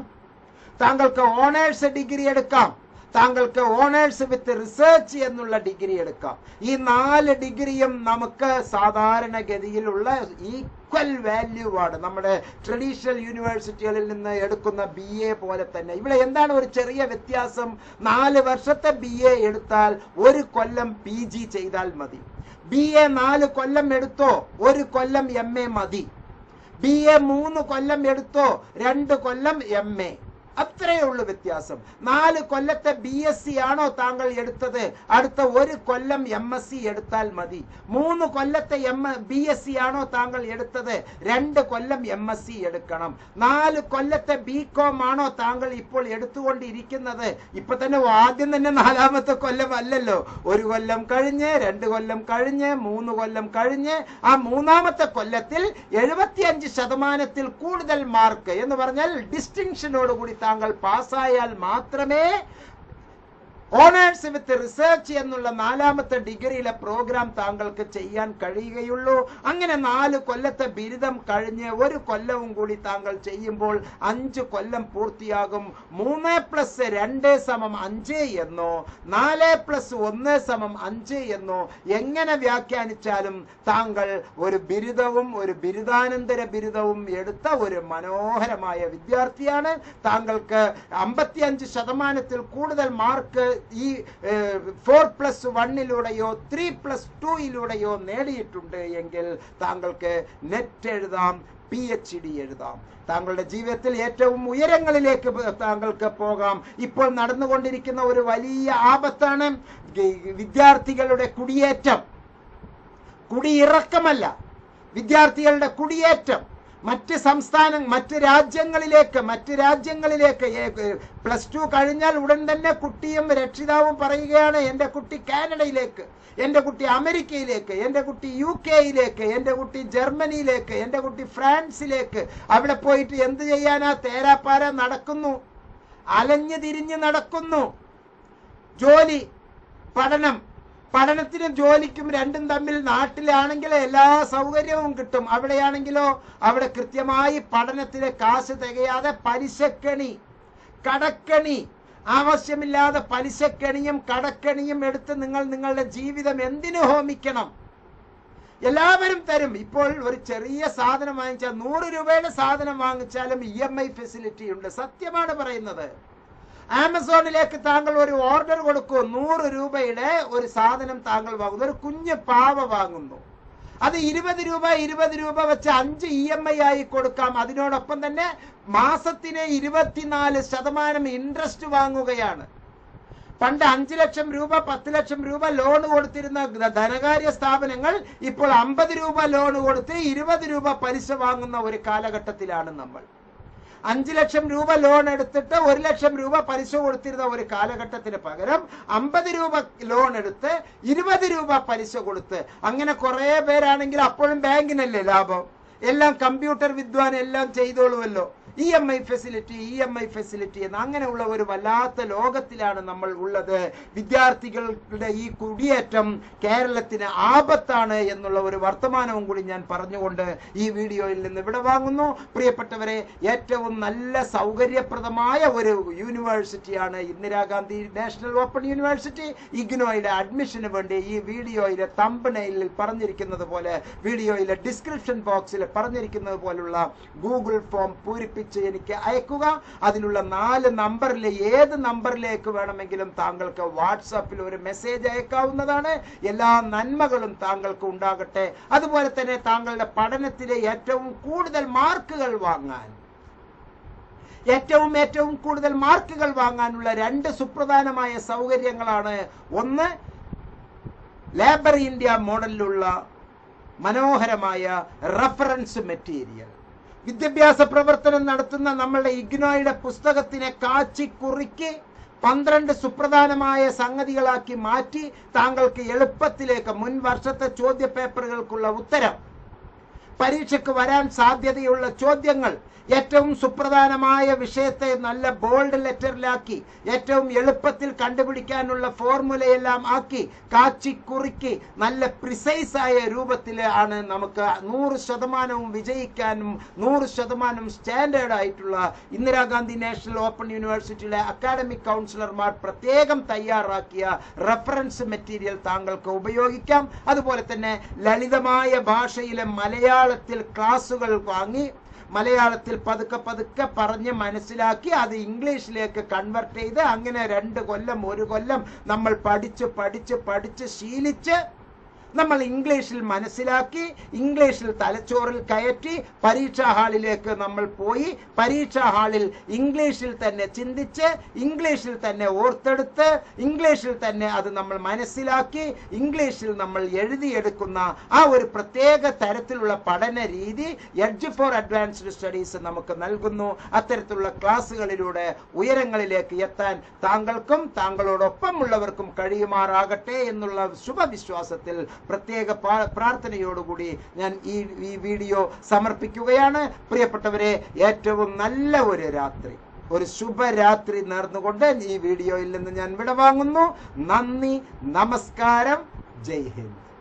താങ്കൾക്ക് ഓണേഴ്സ് ഡിഗ്രി എടുക്കാം, താങ്കൾക്ക് ഓണേഴ്സ് വിത്ത് റിസർച്ച് എന്നുള്ള ഡിഗ്രി എടുക്കാം. ഈ 4 ഡിഗ്രിയും നമുക്ക് സാധാരണഗതിയിലുള്ള ഈക്വൽ വാല്യൂ ആണ് നമ്മുടെ ട്രഡീഷണൽ യൂണിവേഴ്സിറ്റികളിൽ നിന്ന് എടുക്കുന്ന BA പോലെ തന്നെ. ഇവിടെ എന്താണ് ഒരു ചെറിയ വ്യത്യാസം? 4 വർഷത്തെ BA എടുത്താൽ 1 കൊല്ലം PG ചെയ്താൽ മതി. BA 4 കൊല്ലം എടുത്തോ 1 കൊല്ലം MA മതി. BA 3 കൊല്ലം എടുത്തോ 2 കൊല്ലം MA. അത്രയേ ഉള്ളൂ വ്യത്യാസം. 4 കൊല്ലത്തെ BSc ആണോ താങ്കൾ എടുത്തത്, അടുത്ത 1 കൊല്ലം MSc എടുത്താൽ മതി. 3 കൊല്ലത്തെ BSc ആണോ താങ്കൾ എടുത്തത്, 2 കൊല്ലം MSc എടുക്കണം. 4 കൊല്ലത്തെ BCom ആണോ താങ്കൾ ഇപ്പോൾ എടുത്തുകൊണ്ടിരിക്കുന്നത്, ഇപ്പൊ തന്നെ ആദ്യം തന്നെ 4ാമത്തെ കൊല്ലം അല്ലല്ലോ. 1 കൊല്ലം കഴിഞ്ഞ്, 2 കൊല്ലം കഴിഞ്ഞ്, 3 കൊല്ലം കഴിഞ്ഞ്, ആ 3ാമത്തെ കൊല്ലത്തിൽ 75% കൂടുതൽ മാർക്ക് എന്ന് പറഞ്ഞാൽ ഡിസ്റ്റിങ്ഷനോടുകൂടി താങ്കൾ പാസ്സായാൽ മാത്രമേ ഓണേഴ്സ് വിത്ത് റിസർച്ച് എന്നുള്ള 4ാമത്തെ ഡിഗ്രിയിലെ പ്രോഗ്രാം താങ്കൾക്ക് ചെയ്യാൻ കഴിയുകയുള്ളൂ. അങ്ങനെ 4 കൊല്ലത്തെ ബിരുദം കഴിഞ്ഞ് 1 കൊല്ലവും കൂടി താങ്കൾ ചെയ്യുമ്പോൾ 5 കൊല്ലം പൂർത്തിയാകും. 3+2 = 5 എന്നോ 4+1 = 5 എന്നോ എങ്ങനെ വ്യാഖ്യാനിച്ചാലും താങ്കൾ ഒരു ബിരുദവും ഒരു ബിരുദാനന്തര ബിരുദവും എടുത്ത ഒരു മനോഹരമായ വിദ്യാർത്ഥിയാണ്. താങ്കൾക്ക് 55% കൂടുതൽ മാർക്ക് ഈ 4+1 3+2 നേടിയിട്ടുണ്ട് എങ്കിൽ താങ്കൾക്ക് നെറ്റ് എഴുതാം, PhD എഴുതാം. താങ്കളുടെ ജീവിതത്തിൽ ഏറ്റവും ഉയരങ്ങളിലേക്ക് താങ്കൾക്ക് പോകാം. ഇപ്പോൾ നടന്നുകൊണ്ടിരിക്കുന്ന ഒരു വലിയ ആപത്താണ് വിദ്യാർത്ഥികളുടെ കുടിയേറ്റം. കുടിയിറക്കമല്ല, വിദ്യാർത്ഥികളുടെ കുടിയേറ്റം. മറ്റ് രാജ്യങ്ങളിലേക്ക് +2 കഴിഞ്ഞാൽ ഉടൻ തന്നെ കുട്ടിയും രക്ഷിതാവും പറയുകയാണ്, എൻ്റെ കുട്ടി കാനഡയിലേക്ക്, എൻ്റെ കുട്ടി അമേരിക്കയിലേക്ക്, എൻ്റെ കുട്ടി UK-യിലേക്ക്, എൻ്റെ കുട്ടി ജർമ്മനിയിലേക്ക്, എൻ്റെ കുട്ടി ഫ്രാൻസിലേക്ക്. അവിടെ പോയിട്ട് എന്ത് ചെയ്യാനാ? തേരാപ്പാര നടക്കുന്നു, അലഞ്ഞു തിരിഞ്ഞ് നടക്കുന്നു. ജോലി, പഠനത്തിനും ജോലിക്കും രണ്ടും തമ്മിൽ നാട്ടിലാണെങ്കിൽ എല്ലാ സൗകര്യവും കിട്ടും. അവിടെയാണെങ്കിലോ അവിടെ കൃത്യമായി പഠനത്തിലെ കാശ് തികയാതെ പലിശക്കണി, കടക്കണി, ആവശ്യമില്ലാതെ പലിശക്കണിയും കടക്കണിയും എടുത്ത് നിങ്ങളുടെ ജീവിതം എന്തിനു ഹോമിക്കണം? എല്ലാവരും തരും. ഇപ്പോൾ ഒരു ചെറിയ സാധനം വാങ്ങിച്ചാൽ 100 രൂപയുടെ സാധനം വാങ്ങിച്ചാലും EMI ഫെസിലിറ്റി ഉണ്ട്. സത്യമാണ് പറയുന്നത്. ആമസോണിലേക്ക് താങ്കൾ ഒരു ഓർഡർ കൊടുക്കൂ, 100 രൂപയുടെ ഒരു സാധനം താങ്കൾ വാങ്ങുന്നു, ഒരു കുഞ്ഞ് പാവ വാങ്ങുന്നു. അത് 20 രൂപ വെച്ച് 5 EMI ആയി കൊടുക്കാം. അതിനോടൊപ്പം തന്നെ മാസത്തിന് 24% ഇൻട്രസ്റ്റ് വാങ്ങുകയാണ്. പണ്ട് 5 ലക്ഷം രൂപ 10 ലക്ഷം രൂപ ലോൺ കൊടുത്തിരുന്ന ധനകാര്യ സ്ഥാപനങ്ങൾ ഇപ്പോൾ 50 രൂപ ലോൺ കൊടുത്ത് 20 രൂപ പലിശ വാങ്ങുന്ന ഒരു കാലഘട്ടത്തിലാണ് നമ്മൾ. 5 ലക്ഷം രൂപ ലോൺ എടുത്തിട്ട് 1 ലക്ഷം രൂപ പലിശ കൊടുത്തിരുന്ന ഒരു കാലഘട്ടത്തിന് പകരം 50 രൂപ ലോൺ എടുത്ത് 20 രൂപ പലിശ കൊടുത്ത്, അങ്ങനെ കുറെ പേരാണെങ്കിൽ അപ്പോഴും ബാങ്കിനല്ലേ ലാഭം. എല്ലാം കമ്പ്യൂട്ടർ വിദ്വാൻ എല്ലാം ചെയ്തോളുമല്ലോ. EMI ഫെസിലിറ്റി എന്ന് അങ്ങനെയുള്ള ഒരു വല്ലാത്ത ലോകത്തിലാണ് നമ്മൾ ഉള്ളത്. വിദ്യാർത്ഥികളുടെ ഈ കുടിയേറ്റം കേരളത്തിന് ആപത്താണ് എന്നുള്ള ഒരു വർത്തമാനവും കൂടി ഞാൻ പറഞ്ഞുകൊണ്ട് ഈ വീഡിയോയിൽ നിന്ന് ഇവിടെ വാങ്ങുന്നു. പ്രിയപ്പെട്ടവരെ, ഏറ്റവും നല്ല സൗകര്യപ്രദമായ ഒരു യൂണിവേഴ്സിറ്റിയാണ് ഇന്ദിരാഗാന്ധി നാഷണൽ ഓപ്പൺ യൂണിവേഴ്സിറ്റി. ഇഗ്നോയുടെ അഡ്മിഷന് വേണ്ടി ഈ വീഡിയോയിലെ തംബ്നെയിലിൽ പറഞ്ഞിരിക്കുന്നത് പോലെ, വീഡിയോയിലെ ഡിസ്ക്രിപ്ഷൻ ബോക്സിൽ പറഞ്ഞിരിക്കുന്നത് പോലുള്ള ഗൂഗിൾ ഫോം പൂരിപ്പിച്ച് എനിക്ക് അയക്കുക. അതിലുള്ള 4 നമ്പറിലെ ഏത് നമ്പറിലേക്ക് വേണമെങ്കിലും താങ്കൾക്ക് വാട്സാപ്പിൽ ഒരു മെസ്സേജ് അയക്കാവുന്നതാണ്. എല്ലാ നന്മകളും താങ്കൾക്ക് ഉണ്ടാകട്ടെ. അതുപോലെ തന്നെ താങ്കളുടെ പഠനത്തിലെ ഏറ്റവും കൂടുതൽ മാർക്കുകൾ വാങ്ങാനുള്ള 2 സുപ്രധാനമായ സൗകര്യങ്ങളാണ്. ഒന്ന്, ലേബർ ഇന്ത്യ മോഡലിലുള്ള മനോഹരമായ റഫറൻസ് മെറ്റീരിയൽ. വിദ്യാഭ്യാസ പ്രവർത്തനം നടത്തുന്ന നമ്മളുടെ ഇഗ്നോയുടെ പുസ്തകത്തിനെ കാച്ചി കുറുക്കി 12 സുപ്രധാനമായ സംഗതികളാക്കി മാറ്റി താങ്കൾക്ക് എളുപ്പത്തിലേക്ക് മുൻ വർഷത്തെ ചോദ്യ പേപ്പറുകൾക്കുള്ള ഉത്തരം, പരീക്ഷയ്ക്ക് വരാൻ സാധ്യതയുള്ള ചോദ്യങ്ങൾ ഏറ്റവും സുപ്രധാനമായ വിഷയത്തെ നല്ല ബോൾഡ് ലെറ്ററിലാക്കി ഏറ്റവും എളുപ്പത്തിൽ കണ്ടുപിടിക്കാനുള്ള ഫോർമുലയെല്ലാം ആക്കി കാച്ചി കുറുക്കി നല്ല പ്രിസൈസ് ആയ രൂപത്തിൽ ആണ് നമുക്ക് 100% വിജയിക്കാനും 100% സ്റ്റാൻഡേർഡ് ആയിട്ടുള്ള ഇന്ദിരാഗാന്ധി നാഷണൽ ഓപ്പൺ യൂണിവേഴ്സിറ്റിയിലെ അക്കാഡമിക് കൗൺസിലർമാർ പ്രത്യേകം തയ്യാറാക്കിയ റെഫറൻസ് മെറ്റീരിയൽ താങ്കൾക്ക് ഉപയോഗിക്കാം. അതുപോലെ തന്നെ ലളിതമായ ഭാഷയിലെ മലയാളത്തിൽ ക്ലാസുകൾ വാങ്ങി മലയാളത്തിൽ പതുക്കെ പതുക്കെ പറഞ്ഞ് മനസ്സിലാക്കി അത് ഇംഗ്ലീഷിലേക്ക് കൺവെർട്ട് ചെയ്ത് അങ്ങനെ 2 കൊല്ലം 1 കൊല്ലം നമ്മൾ പഠിച്ച് ശീലിച്ച് നമ്മൾ ഇംഗ്ലീഷിൽ മനസ്സിലാക്കി ഇംഗ്ലീഷിൽ തലച്ചോറിൽ കയറ്റി പരീക്ഷാ ഹാളിലേക്ക് നമ്മൾ പോയി പരീക്ഷാ ഹാളിൽ ഇംഗ്ലീഷിൽ തന്നെ ചിന്തിച്ച് ഇംഗ്ലീഷിൽ തന്നെ ഓർത്തെടുത്ത് ഇംഗ്ലീഷിൽ തന്നെ അത് നമ്മൾ മനസ്സിലാക്കി ഇംഗ്ലീഷിൽ നമ്മൾ എഴുതിയെടുക്കുന്ന ആ ഒരു പ്രത്യേക തരത്തിലുള്ള പഠന രീതി എഡ്ജ് ഫോർ അഡ്വാൻസ്ഡ് സ്റ്റഡീസ് നമുക്ക് നൽകുന്നു. അത്തരത്തിലുള്ള ക്ലാസ്സുകളിലൂടെ ഉയരങ്ങളിലേക്ക് എത്താൻ താങ്കൾക്കും താങ്കളോടൊപ്പമുള്ളവർക്കും കഴിയുമാറാകട്ടെ എന്നുള്ള ശുഭവിശ്വാസത്തിൽ പ്രത്യേക പ്രാർത്ഥനയോടുകൂടി ഞാൻ ഈ വീഡിയോ സമർപ്പിക്കുകയാണ്. പ്രിയപ്പെട്ടവരെ, ഏറ്റവും നല്ല ഒരു രാത്രി, ഒരു ശുഭരാത്രി നേർന്നുകൊണ്ട് ഈ വീഡിയോയിൽ നിന്ന് ഞാൻ വിടവാങ്ങുന്നു. നന്ദി, നമസ്കാരം, ജയ് ഹിന്ദ്.